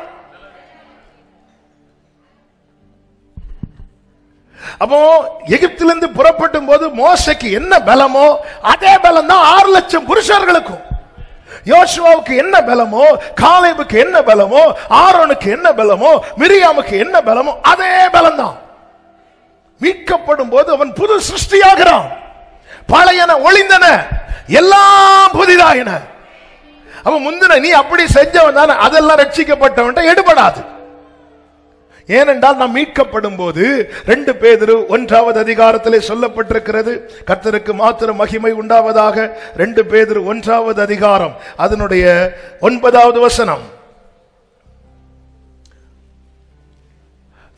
அப்போ எகிப்திலிருந்து புறப்படும் போது மோசேக்கு என்ன பலமோ அதே பலம் தான் 6 லட்சம் புருஷர்களுக்கும். யோசுவாவுக்கு என்ன பலமோ, காலேபுக்கு என்ன பலமோ, ஆரோனுக்கு என்ன பலமோ, மிரியாமுக்கு என்ன பலமோ அதே பலம் தான். மீட்கப்படும் போது அவன் புது சிருஷ்டியாகிறான். பழையன ஒளிந்தன, எல்லாம் புதிதாயின. அவன் முந்தின நீ அப்படி செஞ்சவன் தானே, அதெல்லாம் ரட்சிக்கப்பட்டவன் எடுபடாது. ஏனென்றால் நாம் மீட்கப்படும் போது 2 பேதுரு 1வது அதிகாரத்திலே சொல்லப்பட்டிருக்கிறது, கர்த்தருக்கு மாத்திரம் மகிமை உண்டாவதாக. 2 பேதுரு 1வது அதிகாரம் அதனுடைய 9வது வசனம்.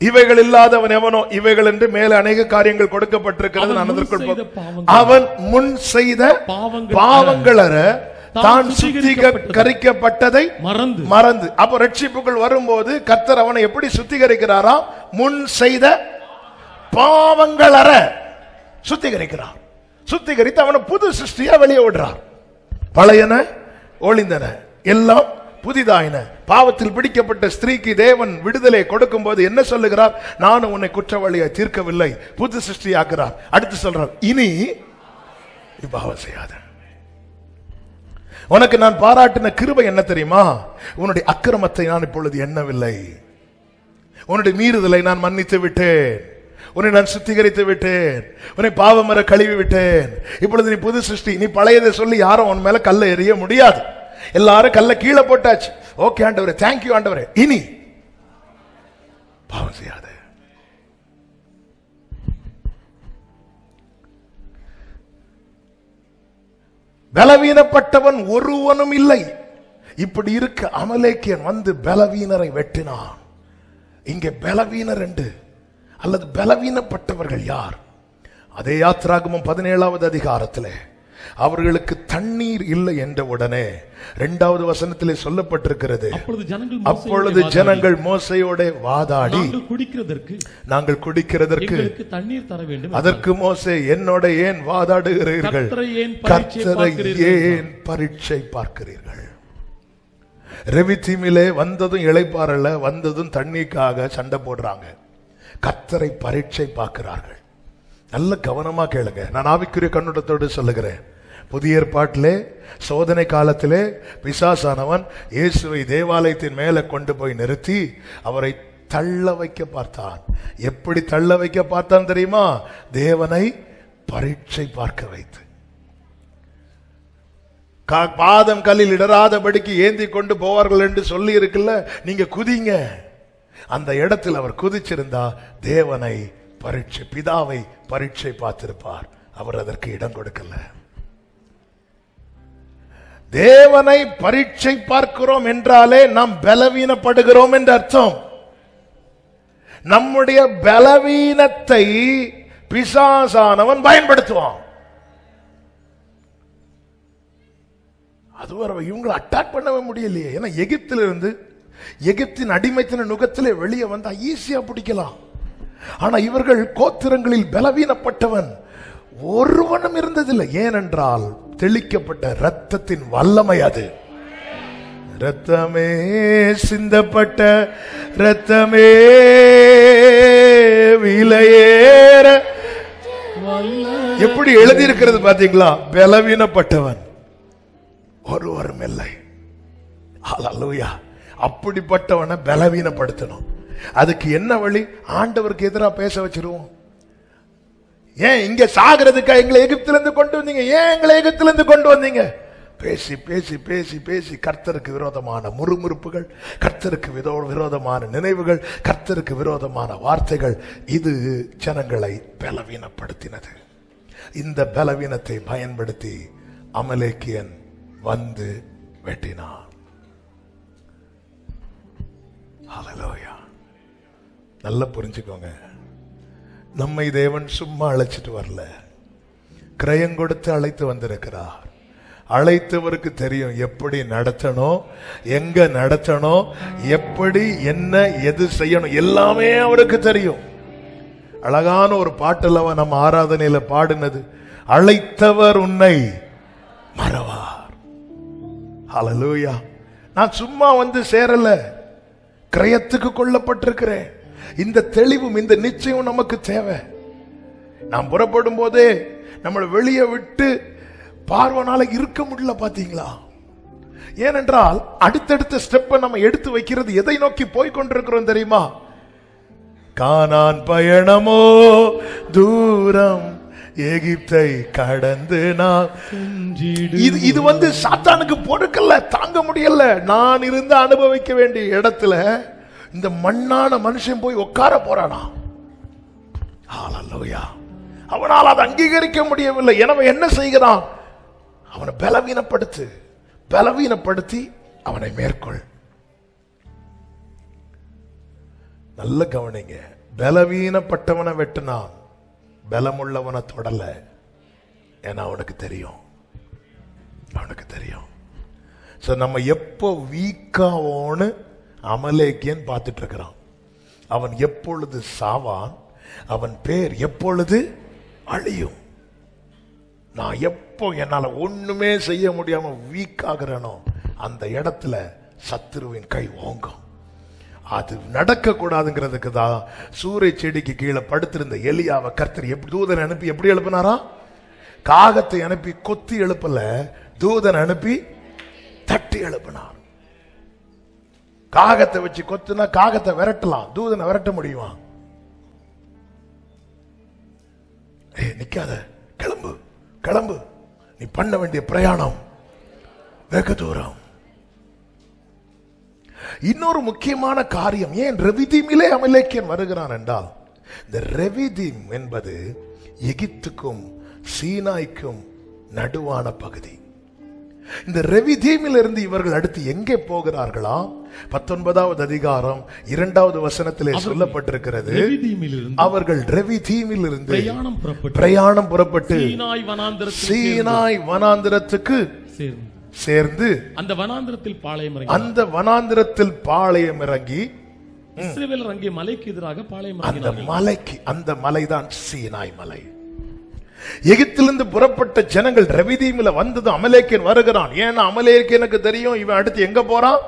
இவைகள் இல்லாதவன் எவனோ, இவைகள் என்று மேலே அநேக காரியங்கள் கொடுக்கப்பட்டிருக்கிறது. அவன் முன் செய்த பாவங்களற தான் சுத்திகரிக்கப்பட்டதை மறந்து. அப்ப ரட்சிப்புகள் வரும்போது கர்த்தர் அவனை எப்படி சுத்திகரிக்கிறாரா? முன் செய்த பாவங்களற சுத்திகரிக்கிறார். சுத்திகரித்து அவனை புது சிருஷ்டியா வெளியே விடுறார். பழையன ஒளிந்தன, எல்லாம் புதிதாயின. பாவத்தில் பிடிக்கப்பட்ட ஸ்திரீக்கு தேவன் விடுதலை கொடுக்கும் போது என்ன சொல்லுகிறார்? நானும் உன்னை குற்றவாளியாய் தீர்க்கவில்லை, புது சிருஷ்டியாக்குறார். அடுத்து சொல்றார், இனி பாவம் செய்யாத. உனக்கு நான் பாராட்டின கிருபை என்ன தெரியுமா? உன்னுடைய அக்கிரமத்தை நான் இப்பொழுது எண்ணவில்லை, உன்னுடைய மீறுதலை நான் மன்னித்து விட்டேன், உன்னை நான் சுத்திகரித்து விட்டேன், உன்னை பாவமர கழுவி விட்டேன், இப்பொழுது நீ புது சிருஷ்டி, நீ பழையதை சொல்லி யாரும் உன் மேல கல்ல எறிய முடியாது. எல்லாரும் கல்ல கீழே போட்டாச்சு. ஓகே ஆண்டவரே, தேங்க்யூ ஆண்டவரே, இனி பாவம் செய்யாத. பலவீனப்பட்டவன் ஒருவனும் இல்லை. இப்படி இருக்க அமலேக்கியன் வந்து பலவீனரை வெட்டினான். இங்கே பலவீனர் என்று அல்லது பலவீனப்பட்டவர்கள் யார்? அதே யாத்திராகமம் 17வது அதிகாரத்திலே அவர்களுக்கு தண்ணீர் இல்லை என்ற உடனே 2வது வசனத்திலே சொல்லப்பட்டிருக்கிறது, அப்பொழுது ஜனங்கள் மோசையோட வாதாடி, நாங்கள் குடிக்கிறதற்கு தண்ணீர் தர வேண்டும். அதற்கு மோசே, என்னோட ஏன் வாதாடுகிறீர்கள்? கர்த்தரை ஏன் பரீட்சை பார்க்கிறீர்கள்? ரெவித்தீமிலே வந்ததும் இளைப்பாறல, வந்ததும் தண்ணிக்காக சண்டை போடுறாங்க. கர்த்தரை பரீட்சை பார்க்கிறார்கள். நல்ல கவனமா கேளுங்க. நான் ஆவிக்குரிய கண்ணோட்டத்தோடு சொல்லுகிறேன். புதிய ஏற்பாட்டிலே சோதனை காலத்திலே பிசாசானவன் இயேசுவை தேவாலயத்தின் மேலே கொண்டு போய் நிறுத்தி அவரை தள்ள வைக்க பார்த்தான். எப்படி தள்ள வைக்க பார்த்தான் தெரியுமா? தேவனை பரீட்சை பார்க்க வைத்து, பாதம் கல்லில் இடராதபடிக்கு ஏந்தி கொண்டு போவார்கள் என்று சொல்லி இருக்குல்ல, நீங்க குதிங்க. அந்த இடத்தில் அவர் குதிச்சிருந்தா தேவனை பரீட்சை, பிதாவை பரீட்சை பார்த்திருப்பார். அவர் அதற்கு இடம் கொடுக்கல. தேவனை பரீட்சை பார்க்கிறோம் என்றாலே நாம் பலவீனப்படுகிறோம் என்று அர்த்தம். நம்முடைய பலவீனத்தை பிசாசானவன் பயன்படுத்துவான். அதுவரை இவங்களை அட்டாக் பண்ணவே முடியலையே. ஏன்னா எகிப்திலிருந்து, எகிப்தின் அடிமைத்தின நுகத்திலே வெளியே வந்தா ஈஸியா பிடிக்கலாம். ஆனா இவர்கள் கோத்திரங்களில் பலவீனப்பட்டவன் ஒருவனும் இருந்ததில்லை. ஏனென்றால் தெளிக்கப்பட்ட இரத்தத்தின் வல்லமை அது. இரத்தமே சிந்தப்பட்ட இரத்தமே விலையேற, எப்படி எழுதி இருக்கிறது பாத்தீங்களா? பலவீனப்பட்டவன் ஒருவரும் இல்லை. ஹல்லேலூயா. அப்படிப்பட்டவனை பலவீனப்படுத்தணும். அதுக்கு என்ன வழி? ஆண்டவருக்கு எதிராக பேச வச்சிருவோம். ஏன் இங்க சாகிறதுக்கா எங்களை எகிப்திலிருந்து கொண்டு வந்தீங்க? ஏன் எங்களை எகிப்திலிருந்து கொண்டு வந்தீங்க? பேசி பேசி பேசி பேசி கர்த்தருக்கு விரோதமான முறுமுறுப்புகள், கர்த்தருக்கு விரோதமான நினைவுகள், கர்த்தருக்கு விரோதமான வார்த்தைகள், இது ஜனங்களை பலவீனப்படுத்தினது. இந்த பலவீனத்தை பயன்படுத்தி அமலேக்கியன் வந்து வெட்டினான். ஹல்லேலூயா. நல்லா புரிஞ்சுக்கோங்க. நம்மை தேவன் சும்மா அழைச்சிட்டு வரல, கிரயம் கொடுத்து அழைத்து வந்திருக்கிறார். அழைத்தவருக்கு தெரியும் எப்படி நடத்தணும், எங்க நடத்தணும், எப்படி என்ன எது செய்யணும், எல்லாமே அவருக்கு தெரியும். அழகான ஒரு பாட்டுலவ நம்ம ஆராதனையில பாடினது, அழைத்தவர் உன்னை மறவார். ஹல்லேலூயா. நான் சும்மா வந்து சேரல, கிரயத்துக்கு கொள்ளப்பட்டிருக்கிறேன். இந்த தெளிவும் இந்த நிச்சயம் நமக்கு தேவை. நாம் புறப்படும் போதே நம்மளை வெளியே விட்டு பார்வனால இருக்க முடியல. பாத்தீங்களா? ஏனென்றால் அடுத்தடுத்த ஸ்டெப்பை நம்ம எடுத்து வைக்கிறது எதை நோக்கி போய் கொண்டிருக்கிறோம் தெரியுமா? கானான் பயணமோ தூரம், எகிப்தை கடந்து நான், இது வந்து சாத்தானுக்கு பொறுக்கல்ல, தாங்க முடியல. நான் இருந்து அனுபவிக்க வேண்டிய இடத்துல இந்த மண்ணான மனுஷன் போய் உட்கார போறானா? ஹல்லேலூயா. அவனால் அதை அங்கீகரிக்க முடியவில்லை. எனவே என்ன செய்கிறான்? அவனை பலவீனப்படுத்தி அவனை மேற்கொள். நல்ல கவனிங்க. பலவீனப்பட்டவனை வெட்டினான், பலமுள்ளவனை தொடல. ஏன்னா அவனுக்கு தெரியும். நம்ம எப்போ வீக்காவோன்னு அமலேக்கியன் பார்த்துட்டு இருக்கிறான். அவன் எப்பொழுது சாவான், அவன் பேர் எப்பொழுது அழியும். நான் எப்போ என்னால ஒண்ணுமே செய்ய முடியாம வீக் ஆகிறனோ அந்த இடத்துல சத்துருவின் கை ஓங்கும். அது நடக்க கூடாதுங்கிறதுக்கு தான் சூறை செடிக்கு கீழே படுத்திருந்த எலியாவை கர்த்தர் எப்படி தூதன் அனுப்பி எப்படி எழுப்பினாரா? காகத்தை அனுப்பி கொத்தி எழுப்பல, தூதன் அனுப்பி தட்டி எழுப்பினார். காகத்தை வச்சு கொத்துனா காகத்தை விரட்டலாம், தூதனை விரட்ட முடியுமா? நிக்காத, கிளம்பு கிளம்பு, நீ பண்ண வேண்டிய பிரயாணம் வெகு தூரம். இன்னொரு முக்கியமான காரியம், ஏன் ரெவிதீமிலே அமலேக்கியன் வருகிறான் என்றால், இந்த ரெவிதீம் என்பது எகிப்துக்கும் சீனாய்க்கும் நடுவான பகுதி. இந்த ரெவிதீமில் இருந்து இவர்கள் அடுத்து எங்கே போகிறார்களா? 19வது அதிகாரம் 2வது வசனத்திலே சொல்லப்பட்டிருக்கிறது, அவர்கள் ரெவிதீமில் இருந்து பிரயாணம் புறப்பட்டு சீனாய் வனாந்திரத்துக்கு சேர்ந்து அந்த வனாந்திரத்தில் பாளையம் இறங்கி இஸ்ரவேலர் அங்கே மலைக்கு எதிராக பாளையம் அந்த மலைதான் சீனாய் மலை. எகிப்திலிருந்து புறப்பட்ட ஜனங்கள் ரெவிதீமில் வந்தது. அமலேக்கியன் வருகிறான். ஏன்னா அமலேக்கியனுக்கு தெரியும் இவன் அடுத்து எங்க போறான்,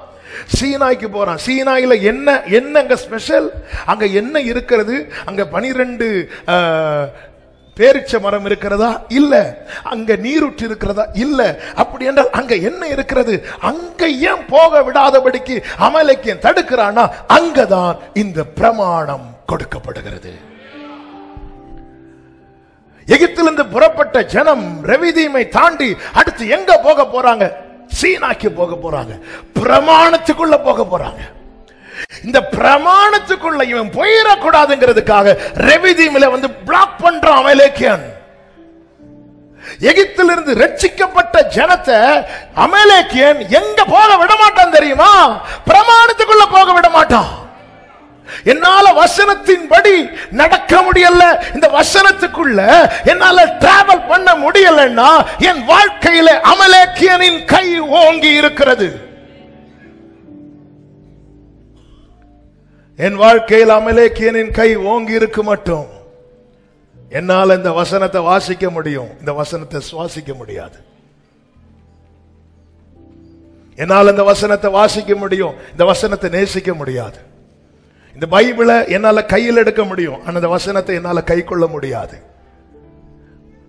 சீனாய்க்கு போறான். சீனாயில என்ன அங்க ஸ்பெஷல், அங்க என்ன இருக்கிறது? அங்க 12 பேரிச்ச மரம் இருக்கிறதா? இல்ல. அங்க நீரூற்று இருக்கிறதா? இல்ல. அப்படி என்றால் அங்க என்ன இருக்கிறது? அங்க ஏன் போக விடாதபடிக்கு அமலேக்கியன் தடுக்கிறானா? அங்கதான் இந்த பிரமாணம் கொடுக்கப்படுகிறது. எகிப்திலிருந்து புறப்பட்ட ஜனம் ரெவிதீமை தாண்டி அடுத்து எங்க போக போறாங்க? சீனாக்கு போக போறாங்க, பிரமாணத்துக்குள்ள போக போறாங்க. இந்த பிரமாணத்துக்குள்ள இவன் போயிடக்கூடாதுங்கிறதுக்காக ரெவிதீமில வந்து பிளாக் பண்றான் அமலேக்கியன். எகிப்திலிருந்து ரட்சிக்கப்பட்ட ஜனத்தை அமலேக்கியன் எங்க போக விட மாட்டான் தெரியுமா? பிரமாணத்துக்குள்ள போக விட மாட்டான். என்னால வசனத்தின்படி நடக்க முடியல, இந்த வசனத்துக்குள்ள என்னால டிராவல் பண்ண முடியலன்னா என் வாழ்க்கையில அமலேக்கியனின் கை ஓங்கி இருக்கிறது. என் வாழ்க்கையில் அமலேக்கியனின் கை ஓங்கி இருக்க மட்டும் என்னால இந்த வசனத்தை வாசிக்க முடியும், இந்த வசனத்தை சுவாசிக்க முடியாது. என்னால் இந்த வசனத்தை வாசிக்க முடியும், இந்த வசனத்தை நேசிக்க முடியாது. இந்த பைபிளை என்னால கையில் எடுக்க முடியும், ஆனா இந்த வசனத்தை என்னால கை கொள்ள முடியாது.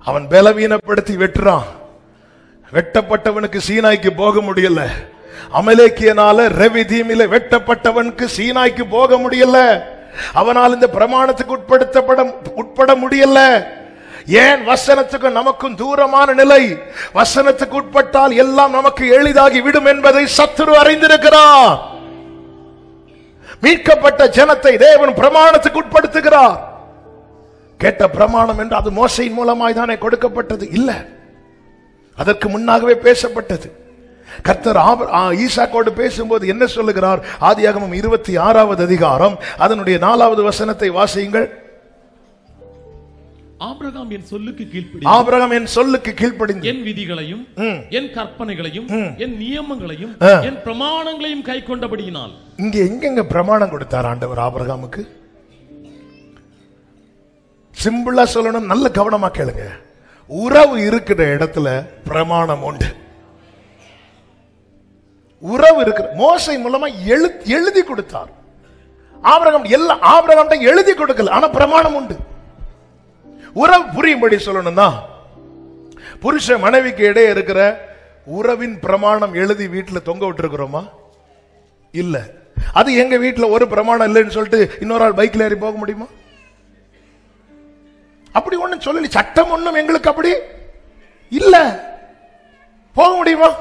அவன் பலவீனப்படுத்தி வெட்டுறான். வெட்டப்பட்டவனுக்கு சீனாய்க்கு போக முடியல. அமலேக்கியனால ரெவிதீமிலே வெட்டப்பட்டவனுக்கு சீனாய்க்கு போக முடியல. அவனால் இந்த பிரமாணத்துக்கு உட்பட முடியல. ஏன்? வசனத்துக்கு நமக்கும் தூரமான நிலை. வசனத்துக்கு உட்பட்டால் எல்லாம் நமக்கு எளிதாகி விடும் என்பதை சத்துரு அறிந்திருக்கிறார். மீட்கப்பட்ட ஜனத்தை தேவன் பிரமாணத்துக்கு உட்படுத்துகிறார். கேட்ட பிரமாணம் என்று அது மோசையின் மூலமாய் தானே கொடுக்கப்பட்டது? இல்ல, அதற்கு முன்னாகவே பேசப்பட்டது. கர்த்தர் ஈசாக்கோடு பேசும்போது என்ன சொல்லுகிறார்? ஆதியாகமம் 26வது அதிகாரம் அதனுடைய 4வது வசனத்தை வாசியுங்கள். ஆபிரகாம் என் சொல்லுக்கு கீழ்ப்படிந்து என் விதிகளையும் என் கற்பனைகளையும் என் நியமங்களையும் என் பிரமாணங்களையும் கை கொண்டபடியினால். இங்க எங்க பிரமாணம் கொடுத்தார் ஆண்டவர் ஆபிரகாமுக்கு? சிம்பிளா சொல்லணும், நல்ல கவனமா கேளுங்க. உறவு இருக்கிற இடத்துல பிரமாணம் உண்டு. உறவு இருக்கிற மோசை மூலமா எழுதி கொடுத்தார். ஆபிரகாம் எழுதி கொடுக்கல, ஆனா பிரமாணம் உண்டு. உறவு புரியும்படி சொல்லணும்னா, புருஷ மனைவிக்கு இடையே இருக்கிற உறவின் பிரமாணம் எழுதி வீட்டுல தொங்க விட்டு இருக்கிறோமா? இல்ல. அது எங்க வீட்டுல ஒரு பிரமாணம் இல்லைன்னு சொல்லிட்டு இன்னொரு ஆள் பைக்ல ஏறி போக முடியுமா? அப்படி ஒண்ணும் சொல்லி சட்டம் ஒண்ணும் எங்களுக்கு அப்படி இல்ல. போக முடியுமா?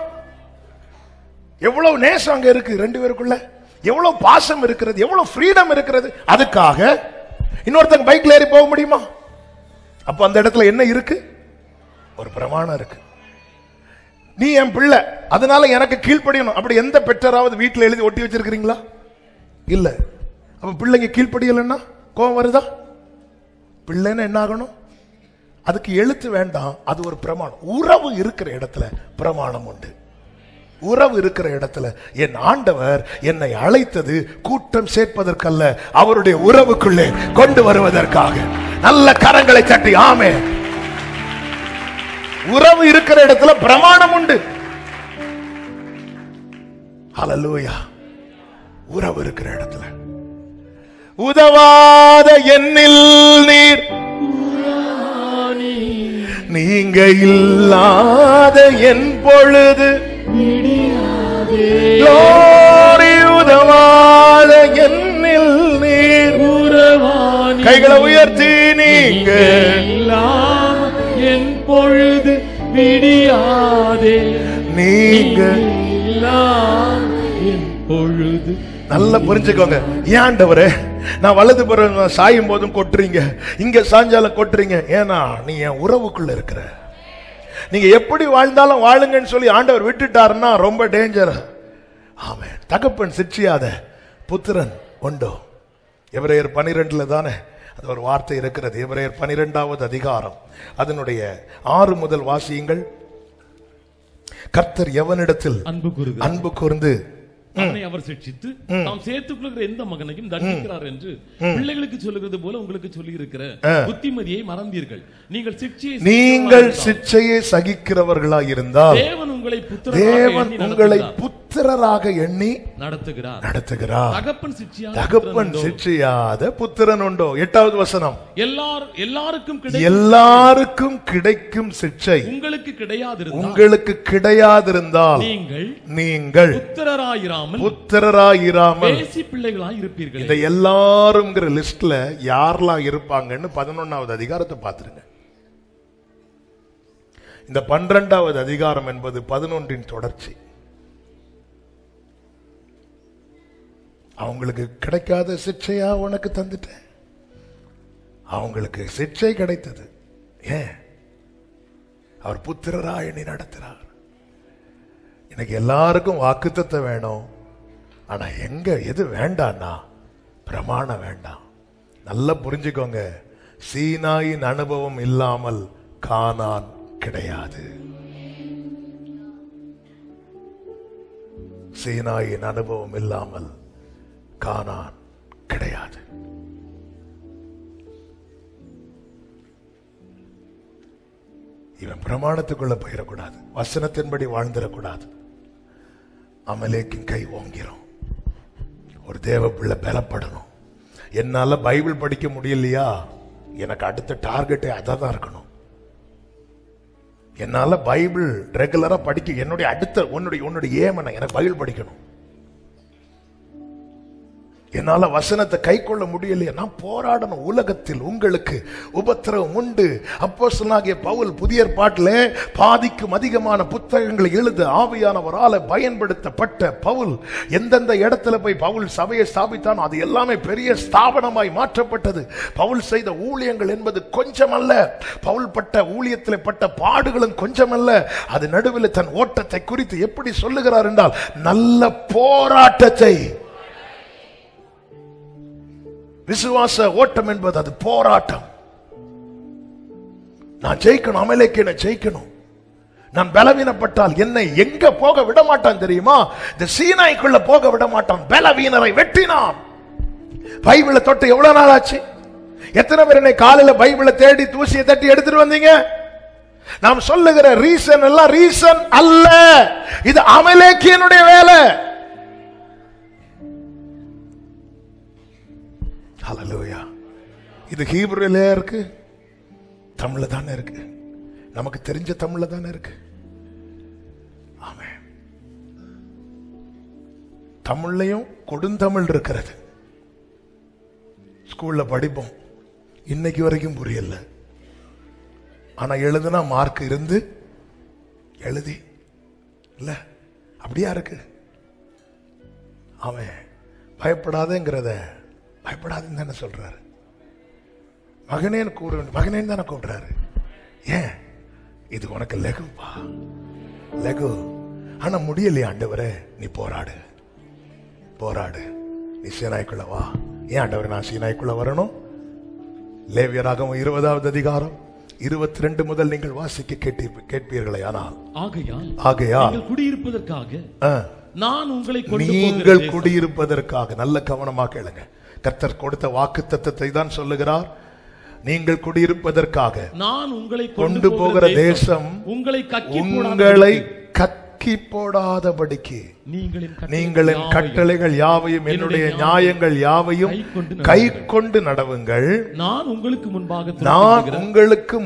எவ்வளவு நேசம் அங்க இருக்கு ரெண்டு பேருக்குள்ள, எவ்வளவு பாசம் இருக்கிறது, எவ்வளவு ஃப்ரீடம் இருக்கிறது. அதுக்காக இன்னொருத்தங்க பைக்ல ஏறி போக முடியுமா? அப்ப அந்த இடத்துல என்ன இருக்கு? ஒரு பிரமாணம் இருக்கு. நீ என் பிள்ளை, அதனால எனக்கு கீழ்ப்படியணும். அப்படி எந்த பெற்றராவது வீட்டுல எழுதி ஒட்டி வச்சிருக்கீங்களா? இல்ல. அப்ப பிள்ளைங்க கீழ்ப்படியலன்னா கோபம் வருதா? பிள்ளைன்னு என்ன ஆகணும்? அதுக்கு எழுத்து வேண்டாம், அது ஒரு பிரமாணம். உறவு இருக்கிற இடத்துல பிரமாணம் உண்டு. உறவு இருக்கிற இடத்துல என் ஆண்டவர் என்னை அழைத்தது கூட்டம் சேர்ப்பதற்கல்ல, அவருடைய உறவுக்குள்ளே கொண்டு வருவதற்காக. நல்ல கரங்களை தட்டி ஆமே. உறவு இருக்கிற இடத்துல பிரமாணம் உண்டு. ஹல்லேலூயா. உறவு இருக்கிற இடத்துல உதவாத என்னில் நீர், நீங்க இல்லாத என் பொழுது உதவா கைகளை உயர்த்தி நீங்க என் பொழுது விடியாதே, நீங்க என் பொழுது. நல்லா புரிஞ்சுக்கோங்க. ஏன் ஆண்டவரே நான் வலது புறம் சாயும் போதும் கொட்டுறீங்க, இங்க சாஞ்சாலும் கொட்டுறீங்க? ஏன்னா நீ என் உறவுக்குள்ள இருக்கிற. நீங்க எப்படி வாழ்ந்தாலும் வாழுங்கன்னு சொல்லி ஆண்டவர் விட்டுட்டாருன்னா ரொம்ப டேஞ்சர். ஆமென். தகப்பன் சிட்சியாத புத்திரன் உண்டோ? எபிரேயர் 12 தானே அது ஒரு வார்த்தை இருக்கிறது. எபிரேயர் 12வது அதிகாரம் அதனுடைய 6 முதல் வாசியுங்கள். கர்த்தர் எவனிடத்தில் அன்பு கூர்ந்து அவனை அவர் சிட்சித்து தாம் சேர்த்துக் கொள்கிற எந்த மகனையும் தண்டிக்கிறார் என்று பிள்ளைகளுக்கு சொல்லுகிறது போல உங்களுக்கு சொல்லி இருக்கிற புத்திமதியை மறந்தீர்கள். நீங்கள் சிட்சையை சகிக்கிறவர்களாக இருந்தால் தேவன் உங்களை புத்திரராக எண்ணி நடத்துகிறார். தகப்பன் சிட்சியாத புத்திரன் உண்டோ? 8வது வசனம். எல்லாருக்கும் கிடைக்கும் சிட்சை உங்களுக்கு கிடையாதிருந்தால் நீங்கள் புத்திரராயிராமல் பிள்ளைகளாய் இருப்பீர்கள். இந்த எல்லாரும் லிஸ்ட்ல யாரெல்லாம் இருப்பாங்கன்னு 11வது அதிகாரத்தை பார்த்துருங்க. இந்த 12வது அதிகாரம் என்பது 11இன் தொடர்ச்சி. அவங்களுக்கு கிடைக்காத சிட்சையா உனக்கு தந்துட்டேன். அவங்களுக்கு சிட்சை கிடைத்தது. ஏன்? அவர் புத்திரரா எண்ணி நடத்துறார். இன்னைக்கு எல்லாருக்கும் வாக்குத்தத்தம் வேணும். ஆனா எங்க எது வேண்டாம்னா பிரமாணம் வேண்டாம். நல்லா புரிஞ்சுக்கோங்க. சீனாயின் அனுபவம் இல்லாமல் கானான் கிடையாது. சீனாயின் அனுபவம் இல்லாமல் கானான் கிடையாது. இவன் பிரமாணத்துக்குள்ள போயிடக்கூடாது, வசனத்தின்படி வாழ்ந்துடக்கூடாது. அமலேக்கின் கை ஓங்கிறோம். ஒரு தேவ பிள்ளை பலப்படணும். என்னால பைபிள் படிக்க முடியலையா? எனக்கு அடுத்த டார்கெட்டே அதான் இருக்கணும். என்னால பைபிள் ரெகுலரா படிக்க என்னுடைய அடுத்த உன்னுடைய ஏமனை எனக்கு பைபிள் படிக்கணும். என்னால வசனத்தை கை கொள்ள முடியலையா? நான் போராடணும். உலகத்தில் உங்களுக்கு உபத்திரவம் உண்டு. அப்போஸ்தலனாகிய பவுல் புதிய ஏற்பாட்டிலே பாதிக்கும் அதிகமான புத்தகங்களை எழுத ஆவியானவரால் பயன்படுத்தப்பட்ட பவுல் எந்தெந்த இடத்துல போய் பவுல் சபையை ஸ்தாபித்தான் அது எல்லாமே பெரிய ஸ்தாபனமாய் மாற்றப்பட்டது. பவுல் செய்த ஊழியங்கள் என்பது கொஞ்சமல்ல. பவுல் பட்ட ஊழியத்தில் பட்ட பாடுகளும் கொஞ்சமல்ல. அது நடுவில் தன் ஓட்டத்தை குறித்து எப்படி சொல்லுகிறார் என்றால், நல்ல போராட்டத்தை. விசுவாச ஓட்டம் என்பது அது போராட்டம். நான் ஜெயிக்கணும். அமலேக்கினை ஜெயிக்கணும். நான் பலவீனப்பட்டால் என்னை எங்க போக விட மாட்டான் தெரியுமா? இந்த சீனாய்க்குள்ள போக விட மாட்டான். பலவீனரை வெட்டினான். பைபிளை தொட்டு எவ்வளவு நாள் ஆச்சு? எத்தனை பேர் என்னை காலையில பைபிளை தேடி தூசியை தட்டி எடுத்துட்டு வந்தீங்க? நாம் சொல்லுகிற ரீசன் எல்லாம் ரீசன் அல்ல. இது அமலேக்கியனுடைய வேலை. ஹல்லேலூயா. இது ஹீப்ருல இருக்கு, தமிழ்ல தானே இருக்கு. நமக்கு தெரிஞ்ச தமிழ்ல தானே இருக்கு. ஆமென். தமிழ்லையும் கொடுந்தமிழ் இருக்கிறது. ஸ்கூல்ல படிப்போம். இன்னைக்கு வரைக்கும் புரியல. ஆனா எழுதுனா மார்க் இருந்து எழுதி இல்ல அப்படியா இருக்கு. அவன் பயப்படாதேங்கிறத பயப்படாதுன்னு தானே சொல்றாரு. மகனேன்னு கூப்பிட மகனேன்னு தானே கூப்பிடுறாரு. ஏன்? இது உனக்கு லகுப்பா, லகு. ஆனா முடியலையா ஆண்டவரே? நீ போராடு, போராடு. நீ சீனாய்க்குள்ள வா. ஏன் ஆண்டவரே நான் சீனாய்க்குள்ள வரணும்? லேவியராகமம் 20வது அதிகாரம் 22 முதல் நீங்கள் வாசிக்க கேட்பீர்களே. ஆனால் ஆகையால் குடியிருப்பதற்காக நான் உங்களை நீங்கள் குடியிருப்பதற்காக. நல்ல கவனமா கேளுங்க. கர்த்தர் கொடுத்த வாக்குத்தத்தத்தை தான் சொல்லுகிறார். நீங்கள் குடியிருப்பதற்காக நான் உங்களை கொண்டு போகிற தேசம் உங்களை கக்கி கக்கி போடாதபடிக்கு நீங்கள் என் கட்டளைகள் யாவையும் என்னுடைய நியாயங்கள் யாவையும் கை கொண்டு நடவுங்கள். நான் உங்களுக்கு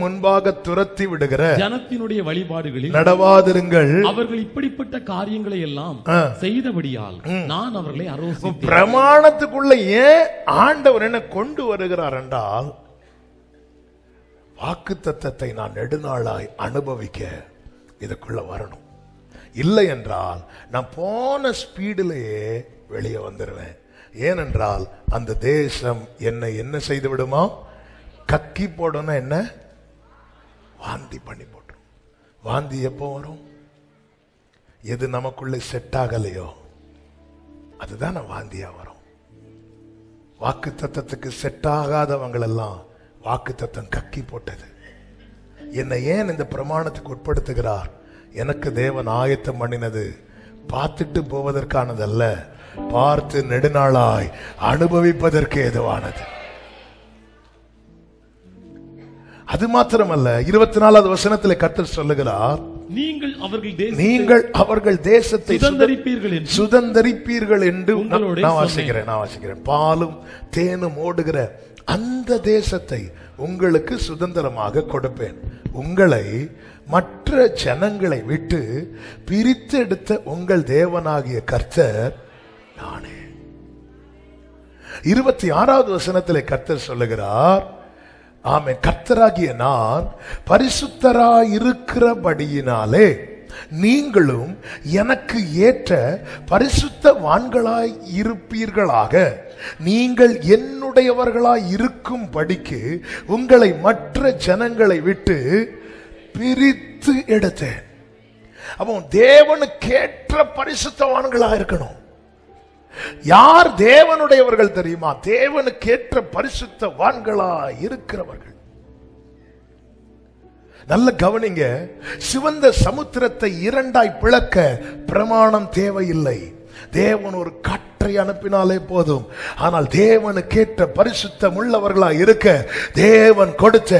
முன்பாக துரத்தி விடுகிற ஜனத்தினுடைய வழிபாடுகளில் நடவாதிருங்கள். அவர்கள் இப்படிப்பட்ட காரியங்களை எல்லாம் செய்தபடியால் நான் அவர்களை அரோசித்தேன். பிரமாணத்துக்குள்ள ஏன் ஆண்டவர் என்ன கொண்டு வருகிறார் என்றால், வாக்குத்தத்தத்தை நான் நெடுநாளாய் அனுபவிக்க இதுக்குள்ள வரணும். இல்லை என்றால் நான் போன ஸ்பீடிலேயே வெளியே வந்துடுவேன். ஏனென்றால் அந்த தேசம் என்னை என்ன செய்து விடுமா? கக்கி போடணும், என்ன வாந்தி பண்ணி போட்டுரும். வாந்தி எப்போ வரும்? எது நமக்குள்ள செட் ஆகலையோ அதுதான் வாந்தியா வரும். வாக்கு தத்தத்துக்கு செட் ஆகாதவங்களெல்லாம் வாக்கு தத்தம் கக்கி போட்டது. என்னை ஏன் இந்த பிரமாணத்துக்கு உட்படுத்துகிறார்? எனக்கு தேவன் ஆயத்தம் பண்ணினது பார்த்துட்டு போவதற்கானதல்ல, பார்த்து நெடுநாளாய் அனுபவிப்பதற்கு ஏதுவானது. அது மாத்திரமல்ல, 24வது வசனத்தில் கர்த்தர் சொல்லுகிறார், நீங்கள் அவர்கள் தேசத்தை சுதந்தரிப்பீர்கள் என்று. நான் வாசிக்கிறேன். பாலும் தேனும் ஓடுகிற அந்த தேசத்தை உங்களுக்கு சுதந்திரமாக கொடுப்பேன். உங்களை மற்ற ஜனங்களை விட்டு பிரித்து எடுத்த உங்கள் தேவனாகிய கர்த்தர் நானே. 26வது வசனத்திலே கர்த்தர் சொல்லுகிறார், ஆமென், கர்த்தராகிய நான் பரிசுத்தராய் இருக்கிறபடியினாலே நீங்களும் எனக்கு ஏற்ற பரிசுத்தவான்களாய் இருப்பீர்களாக. நீங்கள் என்னுடையவர்களாய் இருக்கும் படிக்கு உங்களை மற்ற ஜனங்களை விட்டு பிரித்து எடுத்தேன். அப்போ தேவனுக்கேற்ற பரிசுத்தவான்களா இருக்கணும். யார் தேவனுடையவர்கள் தெரியுமா? தேவனுக்கேற்ற பரிசுத்தவான்களா இருக்கிறவர்கள். நல்ல கவனிங்க, சிவந்த சமுத்திரத்தை இரண்டாய் பிளக்க பிரமாணம் தேவையில்லை. தேவன் ஒரு காற்றை அனுப்பினாலே போதும். ஆனால் தேவனுக்கேற்ற பரிசுத்தம் உள்ளவர்களா இருக்க தேவன் கொடுத்த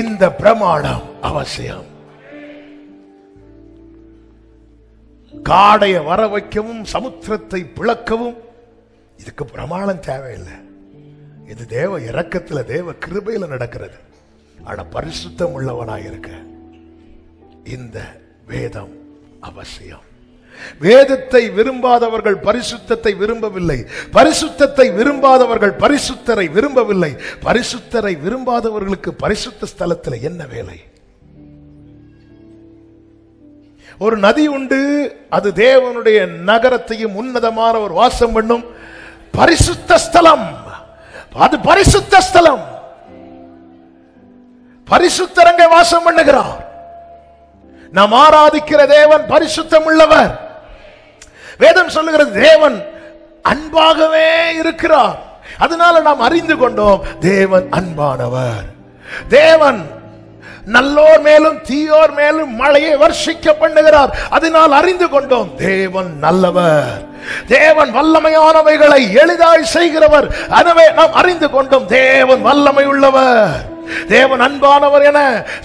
இந்த பிரமாணம் அவசியம். காடைய வர வைக்கவும் சமுத்திரத்தை பிளக்கவும் இதுக்கு பிரமாணம் தேவையில்லை. இது தேவ இரக்கத்துல, தேவ கிருபையில நடக்கிறது. ஆனா பரிசுத்தம் உள்ளவனாய் இருக்க இந்த வேதம் அவசியம். வேதத்தை விரும்பாதவர்கள் பரிசுத்தத்தை விரும்பவில்லை. பரிசுத்தத்தை விரும்பாதவர்கள் பரிசுத்தரை விரும்பவில்லை. பரிசுத்தரை விரும்பாதவர்களுக்கு பரிசுத்த ஸ்தலத்தில் என்ன வேலை? ஒரு நதி உண்டு, அது தேவனுடைய நகரத்தையும் உன்னதமான ஒரு வாசம் பண்ணும் பரிசுத்த ஸ்தலம். அது பரிசுத்த ஸ்தலம். பரிசுத்தரங்க வாசம் பண்ணுகிறார். நாம் ஆராதிக்கிற தேவன் பரிசுத்தம் உள்ளவர். வேதம் சொல்லுகிறது தேவன் அன்பாகவே இருக்கிறார். அதனால நாம் அறிந்து கொண்டோம் தேவன் அன்பானவர். தேவன் நல்லோர் மேலும் தீயோர் மேலும் மழையை வர்ஷிக்க பண்ணுகிறார். அதனால் அறிந்து கொண்டோம் தேவன் நல்லவர். தேவன் வல்லமையானவைகளை எளிதாய் செய்கிறவர். எனவே நாம் அறிந்து கொண்டோம் தேவன் வல்லமை உள்ளவர். தேவன் அன்பானவர் என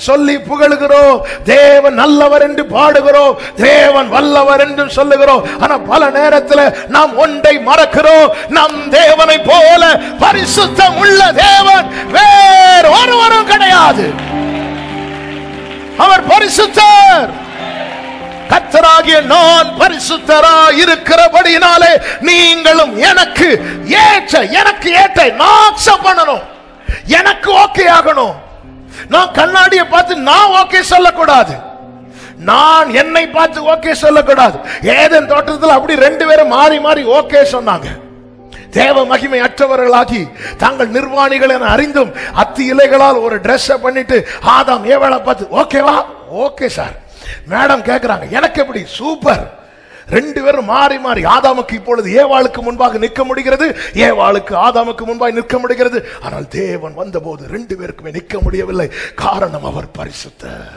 சொல்லி புகழுகிறோம். தேவன் நல்லவர் என்று பாடுகிறோம். தேவன் வல்லவர் என்று சொல்லுகிறோம். ஆனா பல நேரத்தில் நாம் ஒன்றை மறக்கிறோம். நம் தேவனை போல பரிசுத்தம் உள்ள தேவன் வேறு ஒருவரும் கிடையாது. அவர் பரிசுத்தர். கர்த்தராகிய நான் பரிசுத்தராய் இருக்கிறபடியினாலே நீங்களும் எனக்கு ஏற்ற நான் அக்செப்ட் பண்ணணும். எனக்கு ஓகே ஆகணும். நான் கண்ணாடியை பார்த்து நான் ஓகே சொல்லக்கூடாது. நான் என்னை பார்த்து ஓகே சொல்லக்கூடாது. ஏதேன் தோட்டத்தில் அப்படி ரெண்டு பேரும் மாறி மாறி ஓகே சொன்னாங்க. தேவ மகிமை அற்றவர்களாகி தாங்கள் நிர்வாணிகள் என அறிந்தும் அத்தி இலைகளால் ஒரு டிரெஸ் பண்ணிட்டு ஆதாம் ஏவாளை பார்த்து ஓகேவா? Okay sir. மேடம் கேட்கிறாங்க எனக்கு எப்படி? சூப்பர். ரெண்டு பேரும் மாறி மாறி ஆதாமுக்கு இப்பொழுது ஏவாளுக்கு முன்பாக நிற்க முடிகிறது, ஏவாளுக்கு ஆதாமுக்கு முன்பாக நிற்க முடிகிறது. ஆனால் தேவன் வந்தபோது ரெண்டு பேருக்குமே நிற்க முடியவில்லை. காரணம் அவர் பரிசுத்தர்.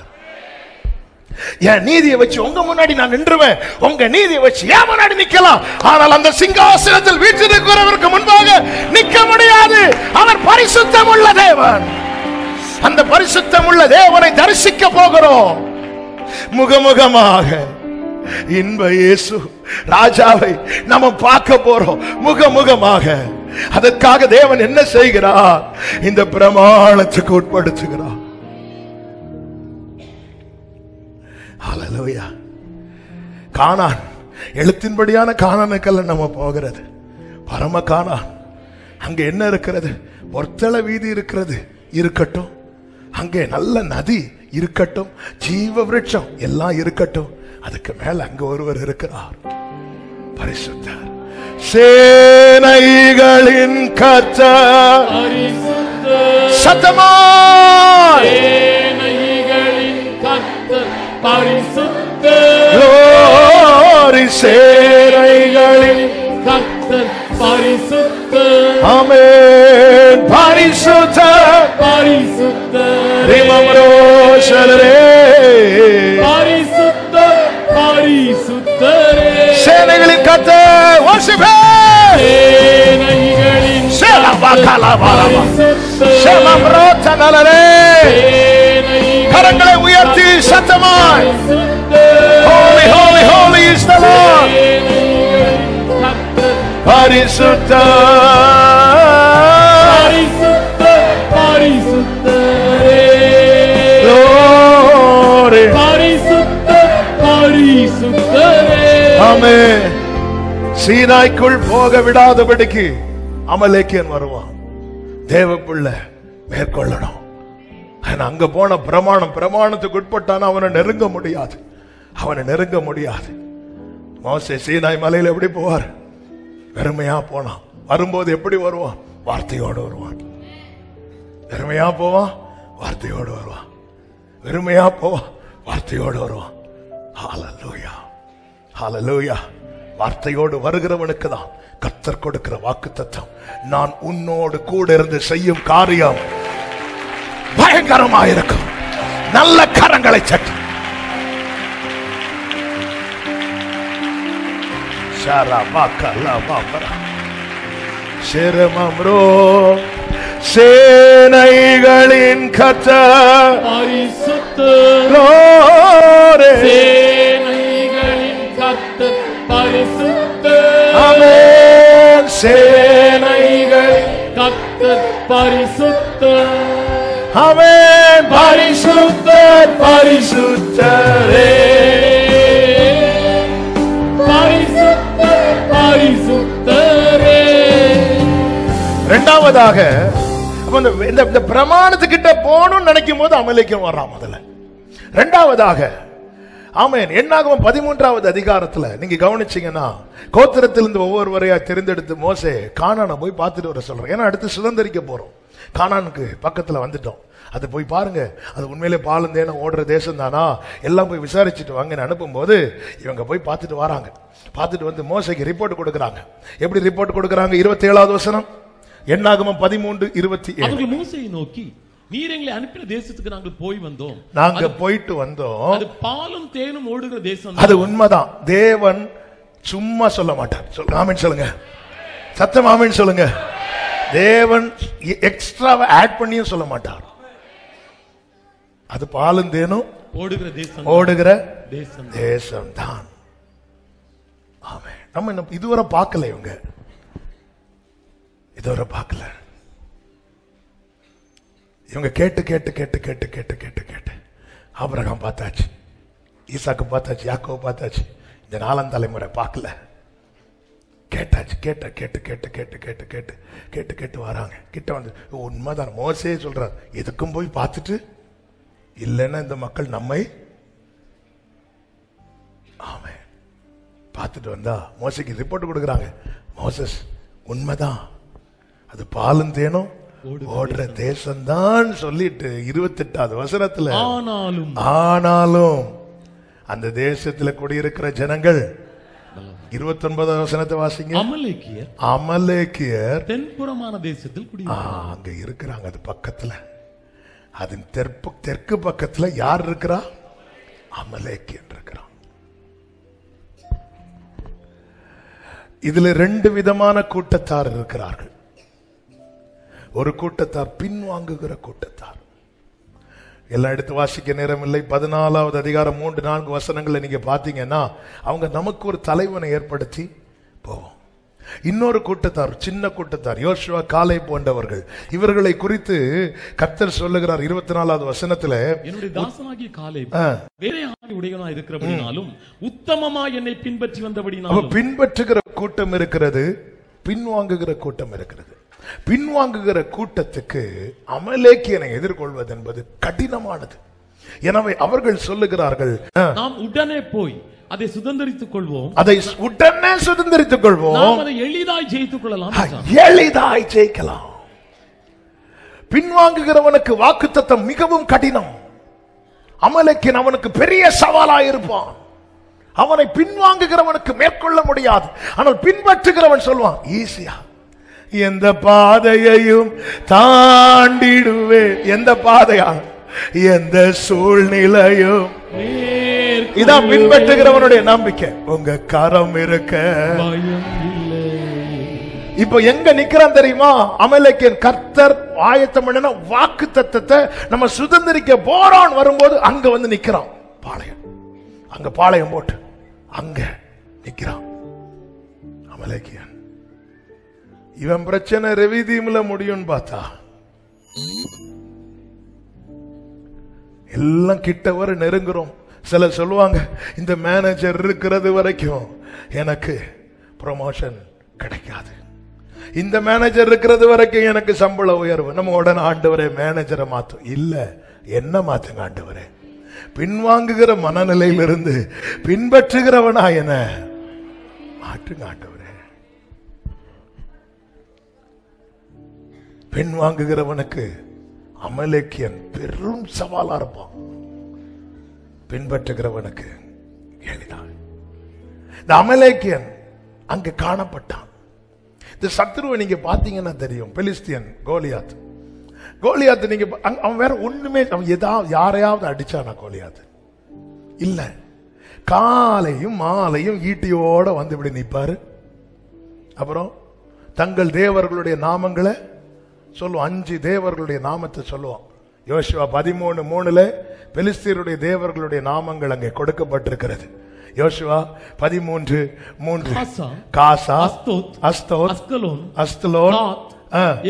என் நீதியை வச்சு உங்க முன்னாடி நான் நின்றுவேன், உங்க நீதியை வச்சு என் முன்னாடி நிக்கலாம். ஆனால் அந்த சிங்காசனத்தில் வீற்றிருக்கிறவருக்கு முன்பாக நிற்க முடியாது. அவர் பரிசுத்தம் உள்ள தேவன். அந்த பரிசுத்தம் உள்ள தேவனை தரிசிக்க போகிறோம். முகமுகமாக இன்ப இயேசு ராஜாவை நம்ம பார்க்க போறோம் முகமுகமாக. அதற்காக தேவன் என்ன செய்கிறார்? இந்த பிரமாணத்துக்கு உட்படுத்துகிறார். ஹல்லேலூயா. கானான், எழுத்தின்படியான கானானுக்கல்ல நம்ம போகிறது, பரம கானான். அங்க என்ன இருக்கிறது? பொற்தள வீதி இருக்கிறது, இருக்கட்டும். அங்கே நல்ல நதி இருக்கட்டும், ஜீவ விருட்சம் எல்லாம் இருக்கட்டும். அதுக்கு மேல அங்க ஒருவர் இருக்கிறார், பரிசுத்தர், சேனைகளின் கர்த்தர். சத்தமாய் சேனைகளின் கர்த்தர் பரிசுத்தர். glory, சேனைகளின் கர்த்தர் பரிசுத்தர். ஆமென். பரிசுத்தர், பரிசுத்தர், ரிமம்ரோஷரே, பரிசுத்தர், பரிசுத்தரே. சேனைகளின் கர்த்தர். worship him. சேனைகளின் சேலபகலபலப, பரிசுத்தர். சேமம்ரோச்சனலரே. சேனைகளின் கரங்களை உயர்த்தி சத்தமாய், பரிசுத்தர். holy, holy, holy is the Lord. சேனைகளின் கர்த்தர் பரிசுத்தர், பரிசுத்தர், பரிசுத்தரே. glory. பரிசுத்தர், பரிசுத்தரே. ஆமென். சீனாய்க்குள் போக விடாதபடிக்கு அமலேக்கியன் வருவான். தேவ பிள்ளை மேற்கொள்ளணும். அங்க போன பிரமாணத்துக்கு உட்பட்டான அவனை நெருங்க முடியாது, அவனை நெருங்க முடியாது. மோசே சீனாய் மலையில எப்படி போவார்? வெறுமையா போனான். வரும்போது எப்படி வருவான்? வார்த்தையோடு வருவான். வெறுமையா போவான், வார்த்தையோடு வருவான். வெறுமையா போவான், வார்த்தையோடு வருவான். ஹல்லேலூயா, ஹல்லேலூயா. வார்த்தையோடு வருகிறவனுக்கு தான் கர்த்தர் கொடுக்கிற வாக்குத்தத்தம், நான் உன்னோடு கூட இருந்து செய்யும் காரியம் பயங்கரமாயிருக்கும். நல்ல கரங்களை தட்டி சேனைகளின் கர்த்தர் பரிசுத்தர். glory. சேனைகளின் கர்த்தர் பரிசுத்தர். ஆமென். சேனைகள் கர்த்தர் பரிசுத்தர். ஆமென். பரிசுத்தர், பரிசுத்தரே. பரிசுத்தர், பரிசுத்தரே. இரண்டாவதாக இந்த பிரமாணத்துக்கிட்ட போகணும்னு நினைக்கும் போது அமலேக்கியன் வர்றான் முதல்ல. இரண்டாவதாக ஆமென். என்னாகும் 13வது அதிகாரத்துல நீங்க கவனிச்சீங்கன்னா, கோத்திரத்திலிருந்து ஒவ்வொருவரையா தெரிந்தெடுத்து மோசே கானானை போய் பார்த்துட்டு வர சொல்றேன். ஏன்னா அடுத்து சுதந்திரிக்க போறோம். கானானுக்கு பக்கத்துல வந்துட்டோம். அது போய் பாருங்க, அது உண்மையிலே பாலும் தேனும் ஓடுற தேசம் தானா, எல்லாம் போய் விசாரிச்சுட்டு வாங்கன்னு அனுப்பும் போது இவங்க போய் பார்த்துட்டு வராங்க. பார்த்துட்டு வந்து மோசைக்கு ரிப்போர்ட் கொடுக்கறாங்க. எப்படி ரிப்போர்ட் கொடுக்கறாங்க? 27வது வசனம், என்னாகமம் 13:27. அவர்கள் மோசேயை நோக்கி, நீர் எங்களை அனுப்பின தேசத்துக்கு நாங்கள் போய் வந்தோம். நாங்க போயிட்டு வந்தோம். அது பாலும் தேனும் ஓடுகிற தேசம். அது உண்மைதான். தேவன் சும்மா சொல்ல மாட்டார். ஆமென் சொல்லுங்க, சத்தம் ஆமென் சொல்லுங்க. தேவன் எக்ஸ்ட்ராவை ஆட் பண்ணியும் சொல்ல மாட்டார். அது பாலும் தேனும் ஓடுகிற தேசம், ஓடுகிற தேசம், தேசம் தான். ஆமென். நம்ம இதுவரை பார்க்கல, இவங்க இதுவரை பார்க்கல. இவங்க கேட்டு கேட்டு கேட்டு கேட்டு கேட்டு கேட்டு கேட்டு ஆபிரகாம் பார்த்தாச்சு, ஈசாக்கு பார்த்தாச்சு, யாக்கோபு பார்த்தாச்சு. இந்த 4ஆம் தலைமுறை பார்க்கல. கேட்டாச்சு, கேட்ட கேட்டு கேட்டு கேட்டு கேட்டு கேட்டு கேட்டு கேட்டு வராங்க. கிட்ட வந்து உண்மைதான் மோசே சொல்றார், எதுக்கும் போய் பார்த்துட்டு இல்லைன்னா இந்த மக்கள் நம்மை ஆமென் பார்த்துட்டு வந்தா மோசைக்கு ரிப்போர்ட் கொடுக்குறாங்க. மோசஸ் உண்மைதான், அது பாலும் தேனும் ஓடுற தேசம்தான் சொல்லிட்டு 28வது வசனத்துல ஆனாலும் அந்த தேசத்துல குடியிருக்கிற ஜனங்கள் 29வது வசனத்தை வாசிங்க. அமலேக்கியர் தென்புறமான தேசத்தில் குடியிருக்கிறார்கள். அங்க இருக்கிறாங்க. அது பக்கத்துல, அதன் தெற்கு பக்கத்துல யார் இருக்கிறா? அமலேக்கியன் இருக்கிறான். இதுல 2 விதமான கூட்டத்தார் இருக்கிறார்கள். ஒரு கூட்டத்தார் பின்வாங்குகிற கூட்டத்தார், எல்லாம் எடுத்து வாசிக்க நேரம் இல்லை. 14வது அதிகாரம் 3-4 வசனங்களை நீங்க பாத்தீங்கன்னா அவங்க நமக்கு ஒரு தலைவனை ஏற்படுத்தி போவோம். இன்னொரு கூட்டத்தார், சின்ன கூட்டத்தார், யோசுவா, காலேப் போன்றவர்கள், இவர்களை குறித்து கர்த்தர் சொல்லுகிறார் 24வது வசனத்துல, என்னுடைய தாசனாகிய காலேப் வேறே ஆவி உடையவனாய் இருக்கிறபடினாலும் உத்தமமாய் என்னை பின்பற்றி வந்தபடினாலும். பின்பற்றுகிற கூட்டம் இருக்கிறது, பின்வாங்குகிற கூட்டம் இருக்கிறது. பின்வாங்குகிற கூட்டத்துக்கு அமலேக்கியனை எதிர்கொள்வது என்பது கடினமானது. எனவே அவர்கள் சொல்லுகிறார்கள், நாம் உடனே போய் அதை சுதந்தரித்துக் கொள்வோம், அதை உடனே சுதந்தரித்துக் கொள்வோம், அதை எளிதாய் ஜெயித்துக் கொள்ளலாம், எளிதாய் ஜெயிக்கலாம். பின்வாங்குகிறவனுக்கு வாக்குத்தத்தம் மிகவும் கடினம். அமலேக்கியன் அவனுக்கு பெரிய சவாலாக இருப்பான். அவனை பின்வாங்குகிறவனுக்கு மேற்கொள்ள முடியாது. ஆனால் பின்பற்றுகிறவன் சொல்வான், ஈஸியா எந்த பாதையையும் தாண்டிடுவே. எந்த பாதையா? எந்த சூழ்நிலையும். இதான் பின்பற்றுகிறவனுடைய நம்பிக்கை. உங்க கரம் இருக்க இப்ப எங்க நிக்கிறான் தெரியுமா? அமலேக்கியன் கர்த்தர் ஆயத்தம் பண்ணின வாக்கு தத்தத்தை நம்ம சுதந்திரிக்க போறான் வரும்போது அங்க வந்து நிக்கிறான். பாளையம், அங்க பாளையம் போட்டு அங்க நிக்கிறான் அமலேக்கியன். இவன் பிரச்சனை ரெவிதீம்ல முடியும் பார்த்தா எல்லாம் கிட்ட வர நெருங்குறோம். சில சொல்லுவாங்க, இந்த மேனேஜர் இருக்கிறது வரைக்கும் எனக்கு ப்ரமோஷன் கிடைக்காது, இந்த மேனேஜர் இருக்கிறது வரைக்கும் எனக்கு சம்பள உயர்வு. நம்ம உடனே ஆண்டவரே மேனேஜரை மாத்தும். இல்ல, என்ன மாத்துங்க ஆண்டவரே? பின்வாங்குகிற மனநிலையிலிருந்து பின்பற்றுகிறவனா என மாற்றுங்க ஆண்டவரே. பின்வாங்குகிறவனுக்கு அமலேக்கியன் பெரும் சவாலா இருப்பான், பின்பற்றுகிறவனுக்கு எளிதாக. இந்த அமலேக்கியன் அங்கு காணப்பட்டான். இந்த சத்ருவை நீங்க பாத்தீங்கன்னா தெரியும். பெலிஸ்தியன் கோலியாத். கோலியாத் நீங்க அவன் வேற ஒண்ணுமே, அவன் ஏதாவது யாரையாவது அடிச்சானா? கோலியாத் இல்ல, காலையும் மாலையும் ஈட்டியோட வந்து இப்படி நிற்பாரு. அப்புறம் தங்கள் தேவர்களுடைய நாமங்களை சொல்லுவோம். 5 தேவர்களுடைய நாமத்தை சொல்லுவோம். யோசுவா 13:3 பெலிஸ்தியருடைய தேவர்களுடைய நாமங்கள் அங்கே கொடுக்கப்பட்டிருக்கிறது. யோசுவா 13:3 காசா, அஸ்தோத், அஸ்கலோன்,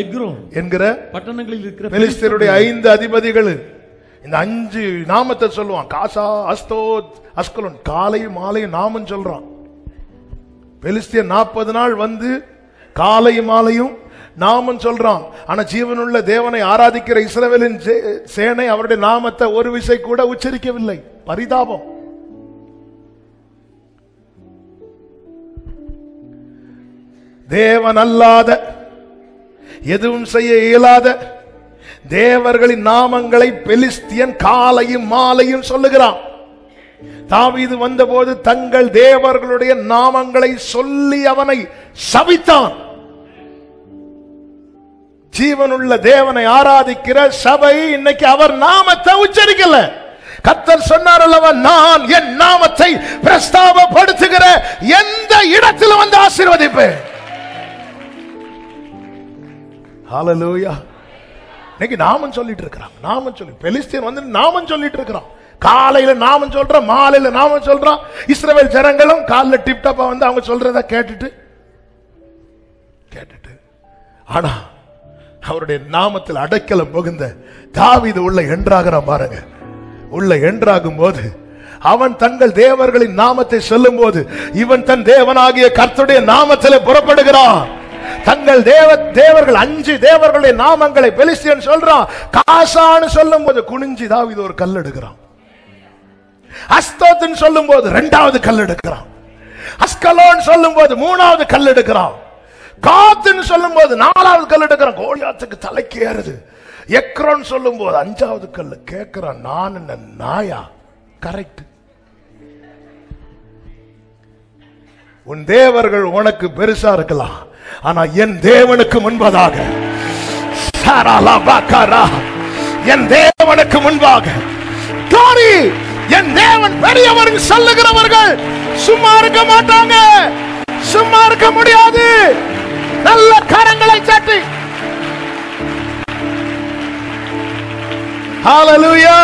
எக்ரோன் என்கிற பட்டணங்களில் இருக்கிற பெலிஸ்தியருடைய 5 அதிபதிகள். இந்த 5 நாமத்தை சொல்லுவான். காசா, அஸ்தோத், அஸ்கலோன். காலையும் மாலையும் நாமம் சொல்றான். பெலிஸ்தியர் 40 நாள் வந்து காலையும் மாலையும் நாமம் சொல்றான். ஆனா ஜீவனுள்ள தேவனை ஆராதிக்கிற இஸ்ரவேலின் சேனை அவருடைய நாமத்தை ஒரு விசை கூட உச்சரிக்கவில்லை. பரிதாபம். தேவன் அல்லாத, எதுவும் செய்ய இயலாத தேவர்களின் நாமங்களை பெலிஸ்தியன் காலையும் மாலையும் சொல்லுகிறான். தாவீது வந்தபோது தங்கள் தேவர்களுடைய நாமங்களை சொல்லி அவனை சபித்தான். ஜீவனுள்ள தேவனை ஆராதிக்கிற சபை இன்னைக்கு அவர் நாமத்தை உச்சரிக்கல. கர்த்தர் சொன்னார் அல்லவா, நான் என் நாமத்தை பிரஸ்தாபப்படுத்துகிற எந்த இடத்தில் வந்து ஆசீர்வதிப்பேன். ஹல்லேலூயா. இன்னைக்கு நாமம் சொல்லிட்டு இருக்கிறான். நாமம் சொல்லி பெலிஸ்தியன் வந்து நாமம் சொல்லிட்டு இருக்கிறான். காலையில நாமம் சொல்றான், மாலையில நாமம் சொல்றான். இஸ்ரவேல் ஜனங்களும் காலைல டிப்டாப்பா வந்து அவங்க சொல்றத கேட்டுட்டு ஆனா அவருடைய நாமத்தில் அடைக்கலம் புகுந்த தாவீது உள்ள என்றாகிறான் பாருங்க. உள்ள என்றாகும் போது அவன் தங்கள் தேவர்களின் நாமத்தை சொல்லும் போது இவன் தன் தேவனாகிய கர்த்தருடைய நாமத்தில் புறப்படுகிறான். தங்கள் தேவர்கள் 5 தேவர்களுடைய நாமங்களை பெலிஸ்தியன் சொல்றான். காசான்னு சொல்லும் போது குனிஞ்சி தாவீது ஒரு கல் எடுக்கிறான். அஸ்தோத்னு சொல்லும் போது 2வது கல் எடுக்கிறான். அஸ்கலோன் சொல்லும் போது 3வது கல் எடுக்கிறான். காத்துன்னு சொல்லும் போது 4வது கல் எடுக்கிறான். கோலியாத்துக்கு தலைக்கு ஏறுது. எக்ரோன் சொல்லும் போது 5வது கல் கேட்கிறான். நான் என்ன நாயா? கரெக்ட். உன் தேவர்கள் உனக்கு பெருசா இருக்கலாம், ஆனா என் தேவனுக்கு முன்பதாக, என் தேவனுக்கு முன்பாக என் தேவன் பெரியவர் சொல்லுகிறவர்கள் சும்மா இருக்க மாட்டாங்க. சும்மா இருக்க முடியாது. நல்ல கரங்களை தட்டி ஹalleluya.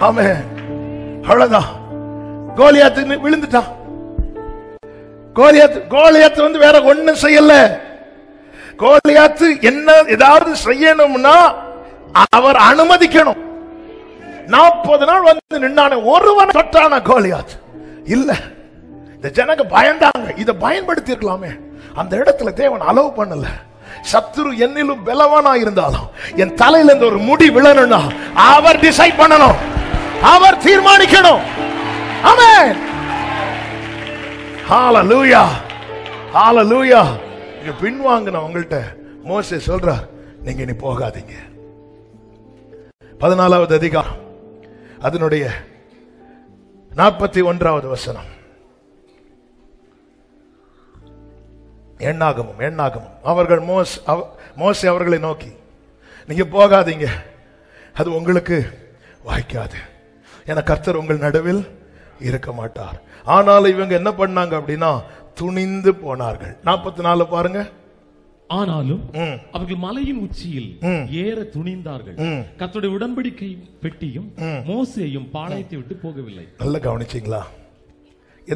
ஆமென். அவ்வளவுதான். கோலியாத்து விழுந்துட்டான். கோலியாத்து வந்து வேற ஒண்ணும் செய்யல. கோலியாத்து என்ன ஏதாவது செய்யணும்னா அவர் அனுமதிக்கணும். 40 நாள் வந்து நின்னான, ஒருவன் தொட்டான கோலியாத் இல்ல. இந்த ஜனங்க பயந்தாங்க. இதை பயன்படுத்தி இருக்கலாமே. அந்த இடத்துல தேவன் அலோவ் பண்ணல. சத்துரு என்னிலும் பலவானா இருந்தாலும் என் தலையில இருந்து ஒரு முடி விழணும்னா அவர் டிசைட் பண்ணணும், அவர் தீர்மானிக்கணும். ஆமென். ஹalleluya, ஹalleluya. நீங்க பின்வாங்கின உங்கள்ட்ட மோசே சொல்றார், நீங்க இனி போகாதீங்க. 14வது அதிகாரம் அதனுடைய 41வது வசனம். எண்ணாகமும் அவர்கள் மோசே அவர்களை நோக்கி, நீங்க போகாதீங்க, அது உங்களுக்கு வாய்க்காது, என கர்த்தர் உங்கள் நடுவில் இருக்க மாட்டார். ஆனாலும் இவங்க என்ன பண்ணாங்க அப்படின்னா துணிந்து போனார்கள். 44 பாருங்க. ஆனாலும் அவர்கள் மலையின் உச்சியில் ஏற துணிந்தார்கள். கர்த்தருடைய உடன்படிக்கை பெட்டியும் மோசேயும் பாளையத்தை விட்டு போகவில்லை. நல்லா கவனிச்சீங்களா?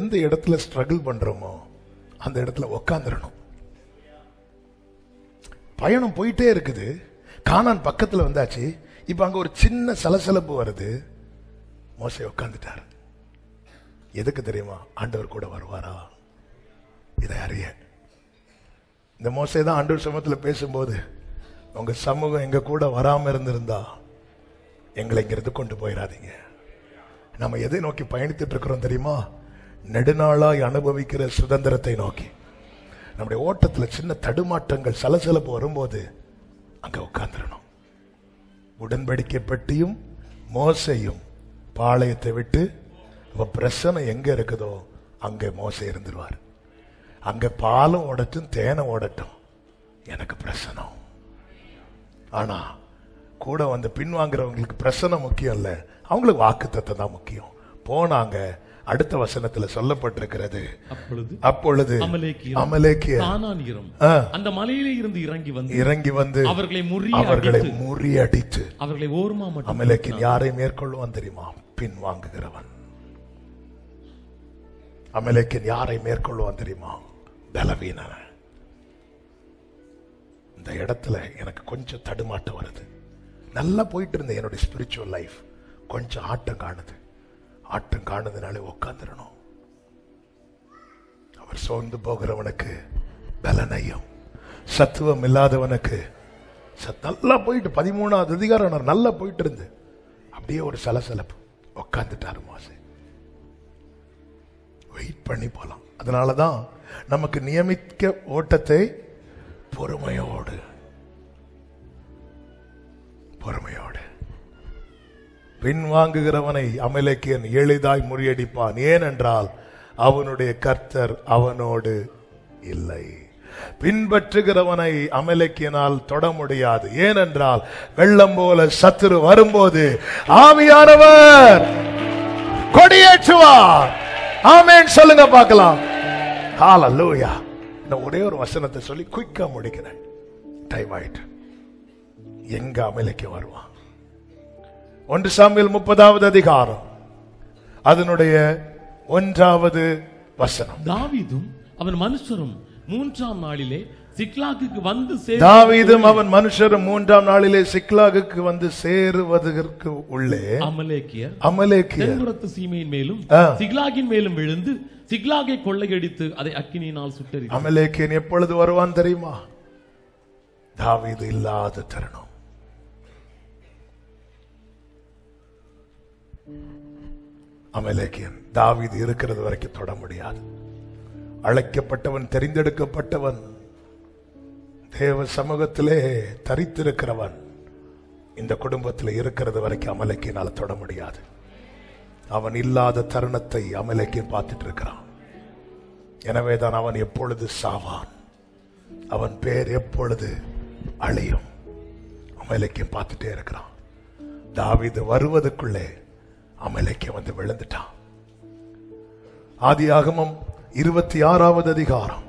எந்த இடத்துல ஸ்ட்ரகிள் பண்றோமோ அந்த இடத்துல உட்கார்ந்துடணும். பயணம் போயிட்டே இருக்குது. கானான் பக்கத்துல வந்தாச்சு. இப்ப அங்க ஒரு சின்ன சலசலப்பு வருது. மோசே உட்கார்ந்துட்டார். எதுக்கு தெரியுமா? ஆண்டவர் கூட வருவாரா இதை அறிய. இந்த மோசே தான் ஆண்டவர் சமூகத்தில் பேசும்போது, உங்க சமூகம் எங்க கூட வராம இருந்திருந்தா எங்களை இங்கிருந்து கொண்டு போயிடாதீங்க. நம்ம எதை நோக்கி பயணித்துட்டு இருக்கிறோம் தெரியுமா? நெடுநாளாய் அனுபவிக்கிற சுதந்திரத்தை நோக்கி. நம்முடைய ஓட்டத்தில் சின்ன தடுமாற்றங்கள் சலசலப்பு வரும்போது அங்க உட்கார்ந்துடணும். உடன்படிக்கை பெட்டியும் மோசேயும் பாளையத்தை விட்டு, பிரச்சனை எங்க இருக்குதோ அங்க மோசே இருந்துருவார். அங்க பாலும் ஓடட்டும் தேனை ஓடட்டும், எனக்கு பிரச்சனை. ஆனா கூட வந்து பின்வாங்குறவங்களுக்கு பிரச்சனை முக்கியம் இல்ல, அவங்களுக்கு வாக்குத்தத்தம் தான் முக்கியம். போனாங்க. அடுத்த வசனத்துல சொல்லப்பட்டிருக்கிறது, அப்பொழுது அமலேக்கியர் அந்த மலையிலே இருந்து இறங்கி வந்து அவர்களை முறியடித்து அவர்களை ஓர்மா மட்டும். அமலேக்கியன் யாரை மேற்கொள்ளுவான் தெரியுமா? பின்வாங்குகிறவன். அமலேக்கியன் யாரை மேற்கொள்ளுவான் தெரியுமா? பலவீனன. இந்த இடத்துல எனக்கு கொஞ்சம் தடுமாட்டம் வருது. நல்லா போயிட்டு இருந்தேன் என்னுடைய ஸ்பிரிச்சுவல் லைஃப். கொஞ்சம் ஆட்டம் காணுது. ஆட்டம் காணுதுனாலே உட்கார்ந்துடணும். அவர் சோர்ந்து போகிறவனுக்கு பலனையும், சத்துவம் இல்லாதவனுக்கு நல்லா போயிட்டு 13வது அதிகாரம் நல்லா போயிட்டு இருந்து அப்படியே ஒரு சலசலப்பு உட்கார்ந்துட்டாரு மோசே. வெயிட் பண்ணி போலாம். அதனாலதான் நமக்கு நியமிக்க ஓட்டத்தை பொறுமையோடு பின்வாங்குகிறவனை அமலேக்கியன் எளிதாய் முறியடிப்பான். ஏனென்றால் அவனுடைய கர்த்தர் அவனோடு இல்லை. பின்பற்றுகிறவனை அமலேக்கியனால் தொட முடியாது. ஏனென்றால் வெள்ளம் போல சத்துரு வரும்போது ஆவியானவர் கொடியேற்றுவார். ஆமென் சொல்லுங்க பார்க்கலாம். ஹalleluya. இந்த ஒரே ஒரு வசனத்தை சொல்லி குயிக்கா முடிக்கிறேன், டைம் ஆயிட்டு. எங்க அமலேக்கியன் வருவான்? 1 சாமுவேல் 30வது அதிகாரம் அதனுடைய 1வது வசனம். தாவீதும் அவன் மனுஷரும் 3ஆம் நாளிலே சிக்லாகுக்கு வந்து தாவீதும் அவன் மனுஷரும் 3ஆம் நாளிலே சிக்லாகுக்கு வந்து சேருவதற்கு உள்ளே அமலேக்கியர் தென்புறத்து சீமையின் மேலும் சிக்லாகின் மேலும் விழுந்து சிக்லாகை கொள்ளையடித்து அதை அக்கினியினால் சுட்டெரித்தார். அமலேக்கியன் எப்பொழுது வருவான் தெரியுமா? தாவீது இல்லாத தருணம். அமலேக்கியன் தாவீது இருக்கிறது வரைக்கும் தொட முடியாது. அழைக்கப்பட்டவன், தெரிந்தெடுக்கப்பட்டவன், தேவ சமூகத்திலே தரித்திருக்கிறவன் இந்த குடும்பத்தில் இருக்கிறது வரைக்கும் அமலேக்கியனால தொட முடியாது. அவன் இல்லாத தருணத்தை அமலேக்கியன் பார்த்துட்டு இருக்கிறான். எனவேதான் அவன் எப்பொழுது சாவான், அவன் பேர் எப்பொழுது அழியும், அமலேக்கியன் பார்த்துட்டே இருக்கிறான். தாவீது வருவதற்குள்ளே அமலேக்கியன் வந்து விழுந்துட்டான். ஆதியாகமம் 26வது அதிகாரம்,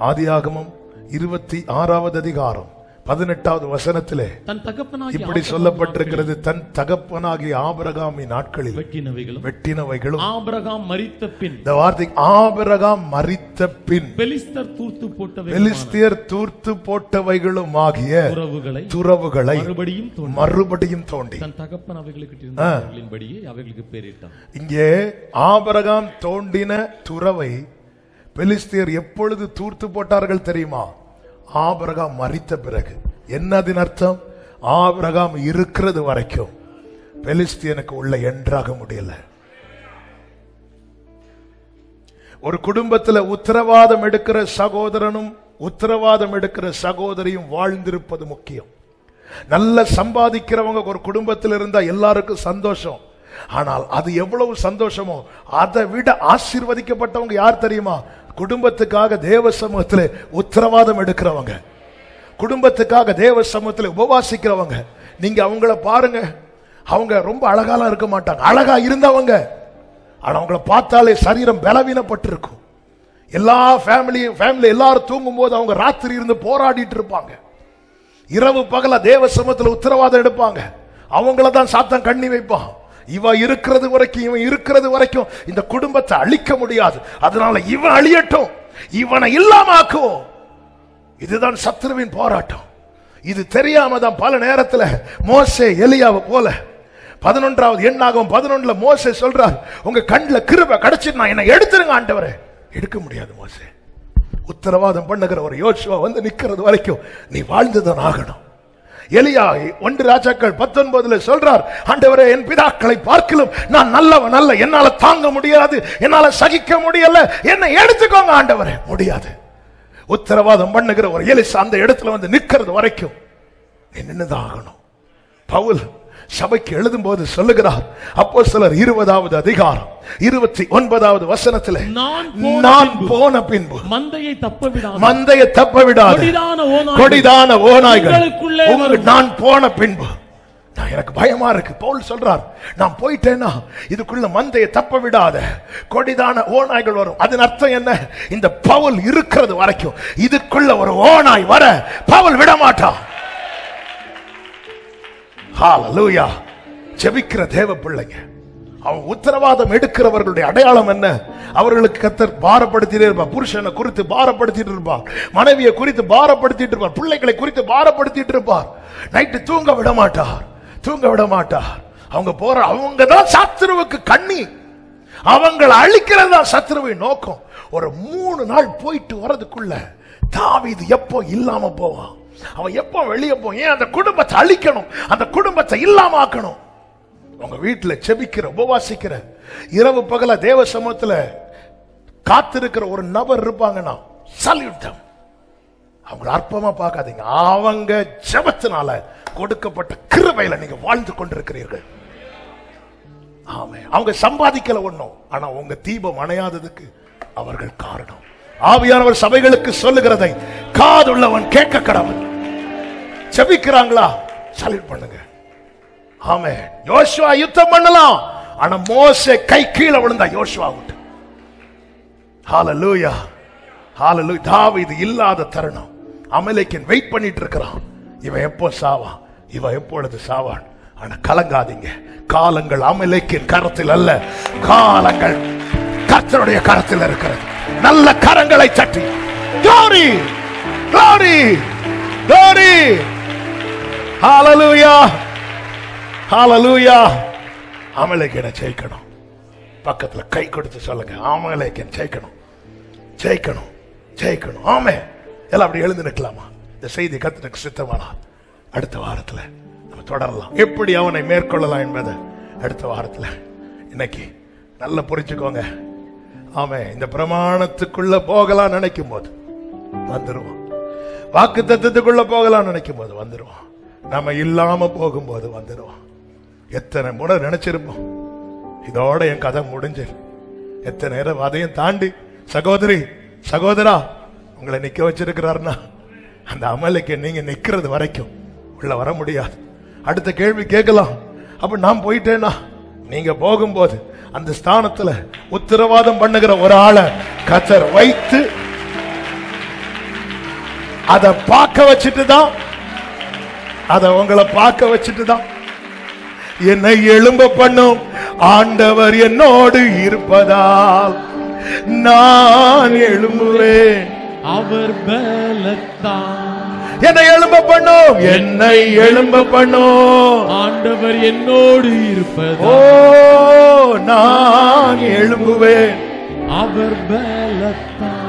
ஆதியாகமம் 26வது அதிகாரம் 18வது வசனத்திலே தன் தகப்பனாகிய இப்படி சொல்லப்பட்டிருக்கிறது, தன் தகப்பனாகிய ஆபிரகாமின் நாட்களில் வெட்டினவைகளும் ஆபிரகாம் மரித்த பின், இந்த வார்த்தை ஆபிரகாம் மரித்த பின் பெலிஸ்தர் தூர்த்து போட்டவைகளும் ஆகிய துறவுகளை மறுபடியும் தோண்டி தன் தகப்பன் அவைகளுக்கு அவைகளுக்கு பேரிட்டான். இங்கே ஆபிரகாம் தோண்டின துறவை பெலிஸ்தியர் எப்பொழுது தூர்த்து போட்டார்கள் தெரியுமா? ஆபிரகாம் மரித்த பிறகு. என்னதின் அர்த்தம்? ஆபிரகாம் இருக்கிறது வரைக்கும் பெலிஸ்தியனுக்கு உள்ள என்றாக முடியல. ஒரு குடும்பத்தில் உத்தரவாதம் எடுக்கிற சகோதரனும் உத்தரவாதம் எடுக்கிற சகோதரியும் வாழ்ந்திருப்பது முக்கியம். நல்ல சம்பாதிக்கிறவங்க ஒரு குடும்பத்தில் இருந்தா எல்லாருக்கும் சந்தோஷம். ஆனால் அது எவ்வளவு சந்தோஷமோ அதை விட ஆசீர்வதிக்கப்பட்டவங்க யார் தெரியுமா? குடும்பத்துக்காக தேவ சமூகத்தில் உத்தரவாதம் எடுக்கிறவங்க, குடும்பத்துக்காக தேவ சமூகத்தில் உபவாசிக்கிறவங்க. நீங்க அவங்கள பாருங்க, அவங்க ரொம்ப அழகாலாம் இருக்க மாட்டாங்க, அழகா இருந்தவங்க. ஆனா அவங்கள பார்த்தாலே சரீரம் பலவீனப்பட்டிருக்கும். எல்லா ஃபேமிலி எல்லாரும் தூங்கும் போது அவங்க ராத்திரி இருந்து போராடிட்டு இருப்பாங்க. இரவு பகல தேவ சமூகத்தில் உத்தரவாதம் எடுப்பாங்க. அவங்கள தான் சாத்தான் கண்ணி வைப்பான். இவன் இருக்கிறது வரைக்கும் இந்த குடும்பத்தை அழிக்க முடியாது, அதனால இவன் அழியட்டும், இவனை இல்லாம ஆக்குவோம். இதுதான் சத்துருவின் போராட்டம். இது தெரியாம தான் பல நேரத்தில் மோசே எலியாவை போல 11வது எண்ணாகும் 11 மோசே சொல்றார், உங்க கண்ணில் கிருபை கிடைச்சிட்டு நான் என்னை எடுத்துருங்க ஆண்டவரே. எடுக்க முடியாது மோசே. உத்தரவாதம் பண்ணுகிற ஒரு யோசுவா வந்து நிக்கிறது வரைக்கும் நீ வாழ்ந்துதான் ஆகணும். எலியா 1 ராஜாக்கள் 19 சொல்றார், ஆண்டவரே என் பிதாக்களை பார்க்கலும் நான் நல்லவன் அல்ல, என்னால தாங்க முடியாது, என்னால சகிக்க முடியல, என்னை எடுத்துக்கோங்க ஆண்டவரே. முடியாது. உத்தரவாதம் பண்ணுகிற ஒரு எலிசா அந்த இடத்துல வந்து நிக்கிறது வரைக்கும் நின்னுதான் ஆகணும். பவுல் சபைக்கு எழுதும் போது சொல்லுகிறார், அப்போஸ்தலர் 20வது அதிகாரம் 29வது வசனத்திலே, நான் போன பின்பு மந்தையை தப்ப விடாது கொடிதான ஓநாய்கள் நான் போன பின்பு. நான் எனக்கு பயமா இருக்கு. பவுல் சொல்றார், நான் போயிட்டேன்னா இதுக்குள்ள மந்தையை தப்ப விடாத கொடிதான ஓநாய்கள் வரும். அதன் அர்த்தம் என்ன? இந்த பவுல் இருக்கிறது வரைக்கும் இதுக்குள்ள ஒரு ஓநாய் வர பவுல் விட மாட்டான். ஹalleluya. ஜெபிக்கிற தேவ பிள்ளைங்க, அவன் உத்தரவாதம் எடுக்கிறவர்களுடைய அடையாளம் என்ன? அவர்களுக்கு கர்த்தர் பாரப்படுத்திட்டே இருப்பார். புருஷனை குறித்து பாரப்படுத்திட்டு இருப்பார், மனைவியை குறித்து பாரப்படுத்திட்டு இருப்பார், பிள்ளைகளை குறித்து பாரப்படுத்திட்டு இருப்பார். நைட்டு தூங்க விட மாட்டார். அவங்க தான் சத்துருவுக்கு கண்ணி, அவங்களை அழிக்கிறது தான் சத்துருவின் நோக்கம். ஒரு 3 நாள் போயிட்டு வரதுக்குள்ள தாவீது எப்போ இல்லாம போவான், அவன் எப்போ வெளியே போய் ஏன் அந்த குடும்பத்தை அழிக்கணும், அந்த குடும்பத்தை இல்லாம ஆக்கணும். உங்க வீட்டில் செபிக்கிற உபவாசிக்கிற இரவு பகல தேவ சமூகத்தில் காத்திருக்கிற ஒரு நபர் இருப்பாங்கன்னா சல்யூட் தம். அவங்களை அற்பமா பார்க்காதீங்க. அவங்க ஜெபத்தினால கொடுக்கப்பட்ட கிருபையில நீங்க வாழ்ந்து கொண்டிருக்கிறீர்கள். ஆமே. அவங்க சம்பாதிக்கல ஒண்ணும், ஆனா உங்க தீபம் அணையாததுக்கு அவர்கள் காரணம். ஆவியானவர் சபைகளுக்கு சொல்லுகிறதை காதுள்ளவன் கேட்க கடவன். ஜெபிக்கிறாங்களா? சல்யூட் பண்ணுங்க. ஆமே. யோசுவா யுத்தம் பண்ணலாம், ஆனா மோசே கை கீழே விழுந்தா யோசுவா விட்டு. ஹalleluya, ஹalleluya. தாவீது இல்லாத தருணம் அமலேக்கன் வெயிட் பண்ணிட்டு இருக்கிறான். இவன் எப்போ சாவான், இவன் எப்பொழுது சாவான். ஆனா கலங்காதீங்க, காலங்கள் அமலேக்கின் கரத்தில் அல்ல, காலங்கள் கர்த்தருடைய கரத்தில் இருக்கிறது. நல்ல கரங்களை தட்டி glory glory glory. ஹalleluya, ஹalleluya. அமலேக்கனை ஜெயிக்கணும். பக்கத்துல கை கொடுத்து சொல்லுங்க, அமலேக்கன் ஜெயிக்கணும். ஆமே. எல்லாம் அப்படி எழுந்து நிற்கலாமா? இந்த செய்தி கர்த்தருக்கு சித்தமானால் அடுத்த வாரத்துல நம்ம தொடரலாம். எப்படி அவனை மேற்கொள்ளலாம் என்பதை அடுத்த வாரத்துல. இன்னைக்கு நல்லா புரிஞ்சுக்கோங்க. ஆமே. இந்த பிரமாணத்துக்குள்ள போகலாம் நினைக்கும் போது வந்துருவான், வாக்கு தத்துவத்துக்குள்ள போகலாம் நினைக்கும் போது வந்துருவான், நம்ம இல்லாம போகும்போது வந்துருவான். எத்தனை முறை நினைச்சிருப்போம் இதோட என் கதை முடிஞ்சு, எத்தனை நேரம் அதையும் தாண்டி சகோதரி சகோதரா உங்களை நிக்க வச்சிருக்கிறாருன்னா அந்த அமலுக்கு நீங்க நிக்கிறது வரைக்கும் உள்ள வர முடியாது. அடுத்த கேள்வி கேட்கலாம், அப்ப நான் போயிட்டேன்னா? நீங்க போகும்போது அந்த ஸ்தானத்துல உத்தரவாதம் பண்ணுகிற ஒரு ஆளை கர்த்தர் வைத்து அதை பார்க்க வச்சுட்டு தான் அத உங்களை பார்க்க வச்சுட்டு தான் என்னை எழும்ப பண்ணும் ஆண்டவர் என்னோடு இருப்பதால் நான் எழும்புவேன். அவர் பலத்தான் என்னை எழும்ப பண்ணும், என்னை எழும்ப பண்ணும் ஆண்டவர் என்னோடு இருப்பதால். ஓ நான் எழும்புவேன். அவர் பலத்தான்.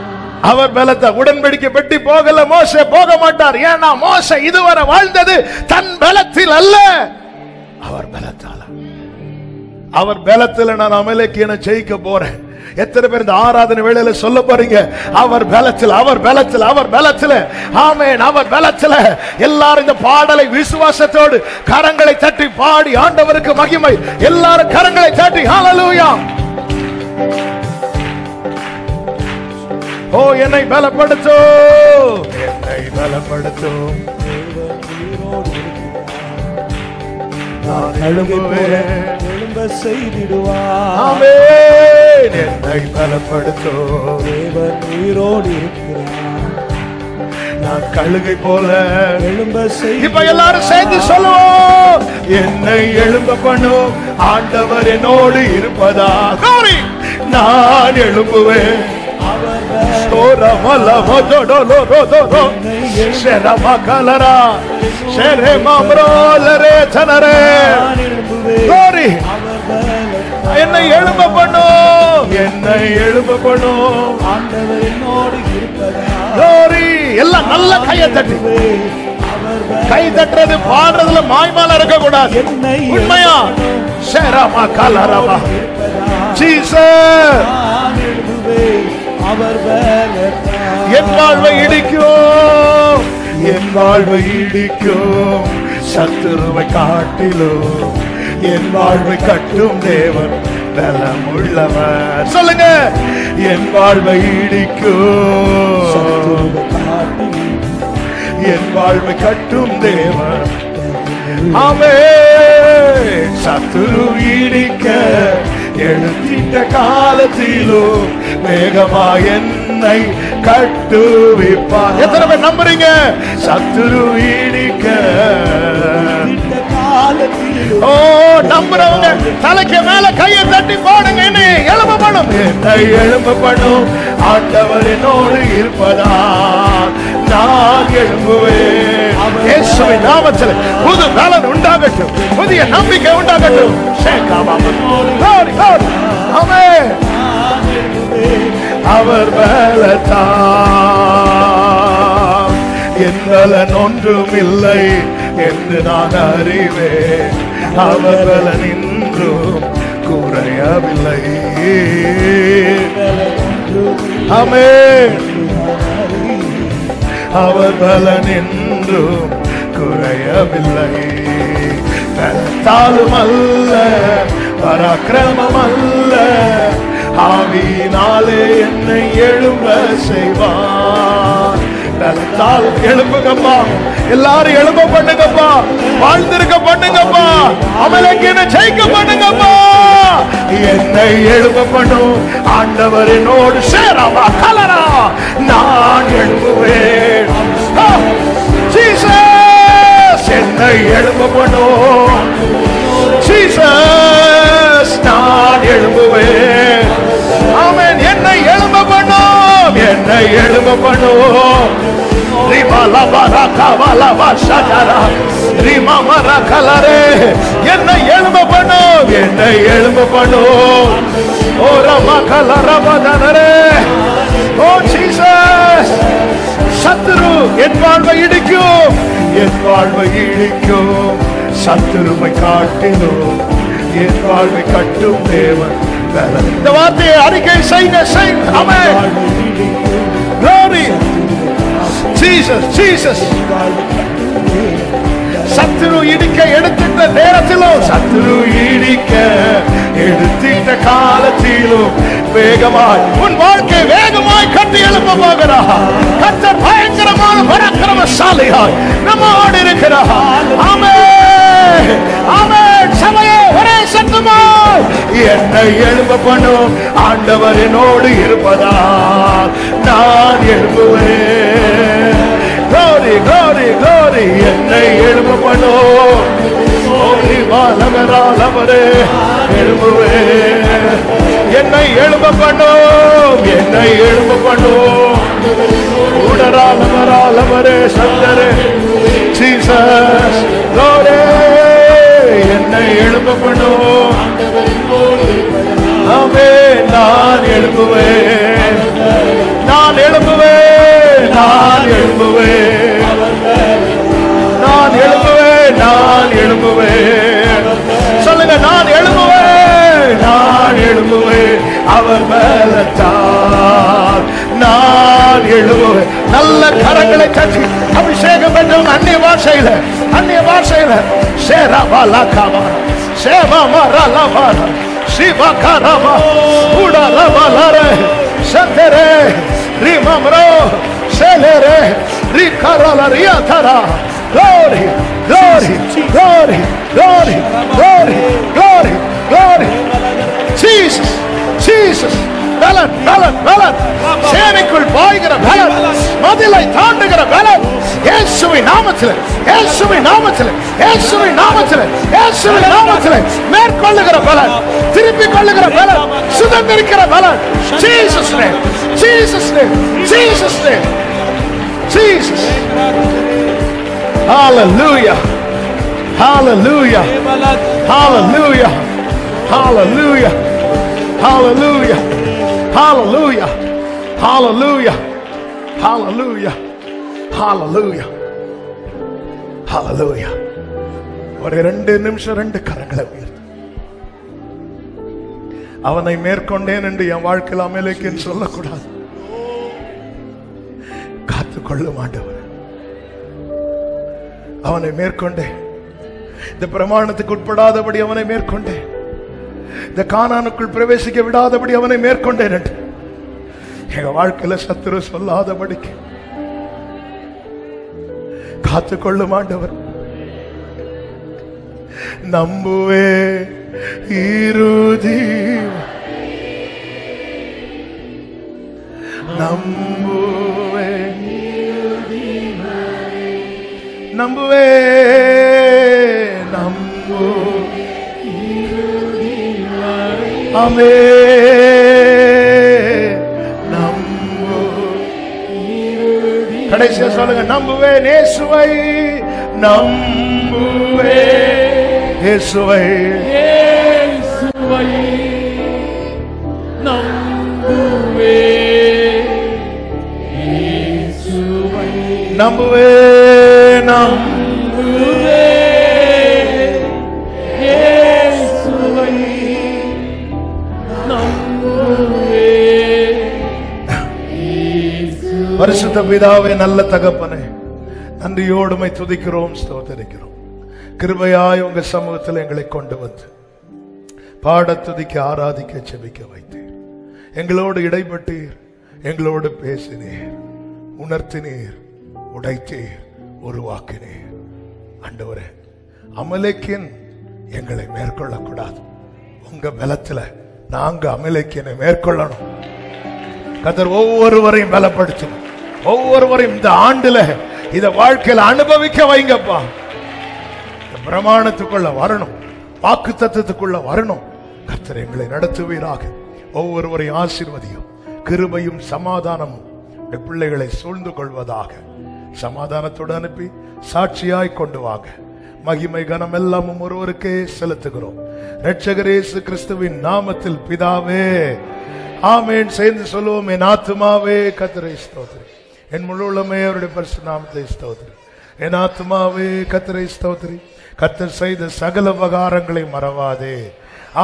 அவர் பலத்த உடன்படிக்கை பெட்டி போகல, மோசே போக மாட்டார். ஏன்னா மோசே இதுவரை வாழ்ந்தது தன் பலத்தில் அல்ல, அவர் பலத்தால. அவர் பலத்தில் நான் அமலேக்கியனை ஜெயிக்க போறேன். எத்தனை பேர் இந்த ஆராதனை வேளையில சொல்ல போறீங்க, அவர் பலத்தில், அவர் பலத்தில், அவர் பலத்தில். ஆமென், அவர் பலத்தில். எல்லாரும் இந்த பாடலை விசுவாசத்தோடு கரங்களை தட்டி பாடி ஆண்டவருக்கு மகிமை. எல்லாரும் கரங்களை தட்டி ஹல்லேலூயா. ஓ என்னை பலப்படுத்தும், என்னை பலப்படுத்தும். நான் எழும்புவேன், எழும்ப செய்திடுவார். ஆமென். என்னை பலப்படுத்தும், தேவன் உயிரோடு இருக்கிறார். நான் கழுகை போல எழும்ப செய். இப்ப எல்லாரும் சேர்ந்து சொல்லுவோம், என்னை எழும்ப பண்ணும் ஆண்டவர் என்னோடு இருப்பதா. நான் எழும்புவேன். என்னை எழும்ப பண்ணும், என்னை எழும்ப பண்ணும் ஆண்டவர் என்னோடு இருப்பதால். எல்லாம் நல்ல கையை தட்டி, கை தட்டுறது பாடுறதுல மாய்மால இருக்க கூடாது. உண்மையா ஷேரமா கலரமா ஜீசஸ். என் வாழ்வை இடிக்கும், என் வாழ்வை இடிக்கும் சத்துருவை காட்டிலும் என் வாழ்வை கட்டும் தேவன் பலம் உள்ளவர். சொல்லுங்க, என் வாழ்வை இடிக்கும், என் வாழ்வை கட்டும் தேவன். ஆமென். சத்துரு இடிக்க எழுத்திட்ட காலத்திலும் வேகமா என்னை கட்டுவிப்பார். எத்தனை பேர் நம்புறீங்க? சத்துரு இடிக்க. ஓ நம்புறவங்க தலைக்கு மேல கையை தட்டி போடுங்க. என்னை எழும்ப பண்ணும், என்னை எழும்ப பண்ணும் ஆண்டவர் என்னோடு இருப்பதா. நான் எழும்புவேன். இயேசுவின் நாமத்தில் புது பலன் உண்டாகட்டும், புதிய நம்பிக்கை உண்டாகட்டும். அவர் பலத்தான் என் பலன் ஒன்றும் இல்லை என்று நான் அறிவேன். அவர் பலன் இன்றும் குறையவில்லை. ஆமென். அவர் பலன் என்றும் குறையவில்லை. பலத்தாலும் அல்ல, பராக்கிரமம் அல்ல, ஆவியினாலே என்னை எழும்ப செய்வார். பலத்தால் எழுப்புங்கப்பா, எல்லாரும் எழும்ப பண்ணுங்கப்பா, வாழ்ந்திருக்க பண்ணுங்கப்பா, அமலேக்கியனை ஜெயிக்க பண்ணுங்கப்பா. என்னை எழும்ப பண்ணும் ஆண்டவர் என்னோடு சேரவா கலரா. நான் எழும்புவேன். ஜீசஸ் என்னை எழும்ப பண்ணும். ஜீசஸ் நான் எழும்புவேன். ஆமென். என்னை எழும்ப பண்ணும், என்னை எழும்ப பண்ணும். என்னை எழும்ப பண்ணும், என்னை எழும்ப பண்ணும். ஓ ரமா கலரவதனரே. ஓ ஜீசஸ். சத்துரு என் வாழ்வை இடிக்கும், என் வாழ்வை இடிக்கும் சத்துருவை காட்டிலும் என் வாழ்வை கட்டும் தேவன். இந்த வார்த்தையை அறிக்கை செய்யுங்க, செய்யுங்க. ஆமென். Glory. Jesus, Jesus. சத்துரு இடிக்க எடுத்திட்ட நேரத்திலும், சத்துரு இடிக்க எடுத்திட்ட காலத்திலும் வேகமாய் உன் வாழ்க்கை வேகமாய் கட்டி எழுப்ப போகிறார். கர்த்தர் பயங்கரமான பராக்கிரமசாலியாய் நம்மோடு இருக்கிறார். ஆமென், ஆமென். சபையே ஒரே சத்தமாய் என்னை எழுப்ப பண்ணும் ஆண்டவர் என்னோடு இருப்பதால் நான் எழும்புவேன். glory, glory, glory. என்னை எழும்ப பண்ணும். ஓடி வாழவரே எழும்புவே. என்னை எழும்ப பண்ணும். என்னை எழும்ப பண்ணும். உடராளவரே சந்தரே ஜீசஸ் glory. என்னை எழும்ப பண்ணும். ஆமே நான் எழும்புவேன். நான் எழும்புவேன். நான் எழும்புவேன். நான் எழும்புவேன். நான் எழும்புவேன். சொல்லுங்க, நான் எழும்புவேன். நான் எழும்புவேன். அவர் பலத்தால் நான் எழும்புவேன். நல்ல கரங்களை தட்டி அபிஷேகம் பெற்றவங்க அந்நிய பாஷையில சேரபாலாகாமா சேவமரலவர சிவகரமா உடலவலரே சந்தரே ரிமம்ரோ செலரே ரிகரலரியாதரா. Glory, glory, glory, glory, glory, glory, glory. Jesus, Jesus. பலன் பலன் பலன். சேனைக்குள் பாய்கிற பலன், மதிலை தாண்டுகிற பலன். இயேசுவின் நாமத்தில், இயேசுவின் நாமத்தில், இயேசுவின் நாமத்தில், இயேசுவின் நாமத்தில் மேற்கொள்ளுகிற பலன், திருப்பிக் கொள்ளுகிற பலன், சுதந்திரிக்கிற பலன். Jesus name, Jesus name, Jesus name, Jesus. Hallelujah, hallelujah, hallelujah, hallelujah, hallelujah, hallelujah, hallelujah, hallelujah, hallelujah, hallelujah. ஒரு 2 நிமிஷம் 2 கரங்களை உயர்த்து. அவனை மேற்கொண்டேன் என்று என் வாழ்க்கையில் அமலேக்கேன்னு சொல்லக்கூடாது. காத்துக்கொள்ளும் ஆண்டவர். அவனை மேற்கொண்டேன். இந்த பிரமாணத்துக்கு உட்படாதபடி அவனை மேற்கொண்டேன். இந்த கானானுக்குள் பிரவேசிக்க விடாதபடி அவனை மேற்கொண்டேன் என்று எங்க வாழ்க்கையில சத்துரு சொல்லாதபடிக்கு காத்துக்கொள்ளும் ஆண்டவர். நம்புவே இறுதி நம்புவே நம்புவே நம்பு ஆமே நம்பு. கடைசியா சொல்லுங்க, நம்புவே இயேசுவை நம்புவே இயேசுவை இயேசுவை நம்புவே இயேசுவை நம்புவே நம்புவே இயேசுவை நம்புவே. பரிசுத்த பிதாவே, நல்ல தகப்பனே, நன்றியோடுமை துதிக்கிறோம், ஸ்தோத்திரிக்கிறோம். கிருபையாய் உங்க சமூகத்தில் எங்களை கொண்டு வந்து பாட துதிக்க ஆராதிக்க செபிக்க வைத்தீர். எங்களோடு இடைப்பட்டீர், எங்களோடு பேசினீர், உணர்த்தினீர், உடைத்தீர், உருவாக்கினீர். ஆண்டவரே, அமலேக்கியன் எங்களை மேற்கொள்ளக்கூடாது. உங்க பலத்துல நாங்க அமலேக்கியனை மேற்கொள்ளணும். கர்த்தர் ஒவ்வொருவரையும் பலப்படுத்தணும். ஒவ்வொருவரையும் இந்த ஆண்டுல இத வாழ்க்கையில அனுபவிக்க வைங்கப்பா. பிரமாணத்துக்குள்ள வரணும், வாக்கு தத்துவத்துக்குள்ள வரணும். கர்த்தர் எங்களை நடத்துவீராக. ஒவ்வொருவரையும் ஆசீர்வதியும். கிருபையும் சமாதானமும் பிள்ளைகளை சூழ்ந்து கொள்வதாக. சமாதானத்தோடு அனுப்பி சாட்சியாய் கொண்டு வாங்க. மகிமை கனம் எல்லாமும் ஒருவருக்கே செலுத்துகிறோம், இரட்சகர் இயேசு கிறிஸ்துவின் நாமத்தில் பிதாவே, ஆமென். சேர்ந்து சொல்லுவோம், என் ஆத்துமாவே கர்த்தரை ஸ்தோத்திரி, என் முழு உள்ளமே அவருடைய பரிசுத்த நாமத்தை ஸ்தோத்திரி. என் ஆத்துமாவே கர்த்தரை ஸ்தோத்திரி, கர்த்தர் செய்த சகல உபகாரங்களை மறவாதே.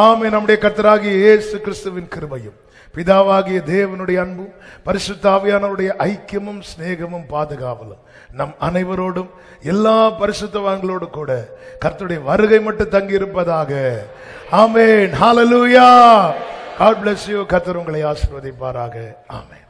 ஆமென். நம்முடைய கர்த்தராகிய இயேசு கிறிஸ்துவின் கிருபையும் பிதாவாகிய தேவனுடைய அன்பும் பரிசுத்த ஆவியானவருடைய ஐக்கியமும் சிநேகமும் பாதுகாவலும் நம் அனைவரோடும் எல்லா பரிசுத்தவான்களோடு கூட கர்த்தருடைய வருகை மட்டும் தங்கி இருப்பதாக. ஆமென். ஹalleluya. God bless you. கர்த்தர் உங்களை ஆசீர்வதிப்பாராக. ஆமென்.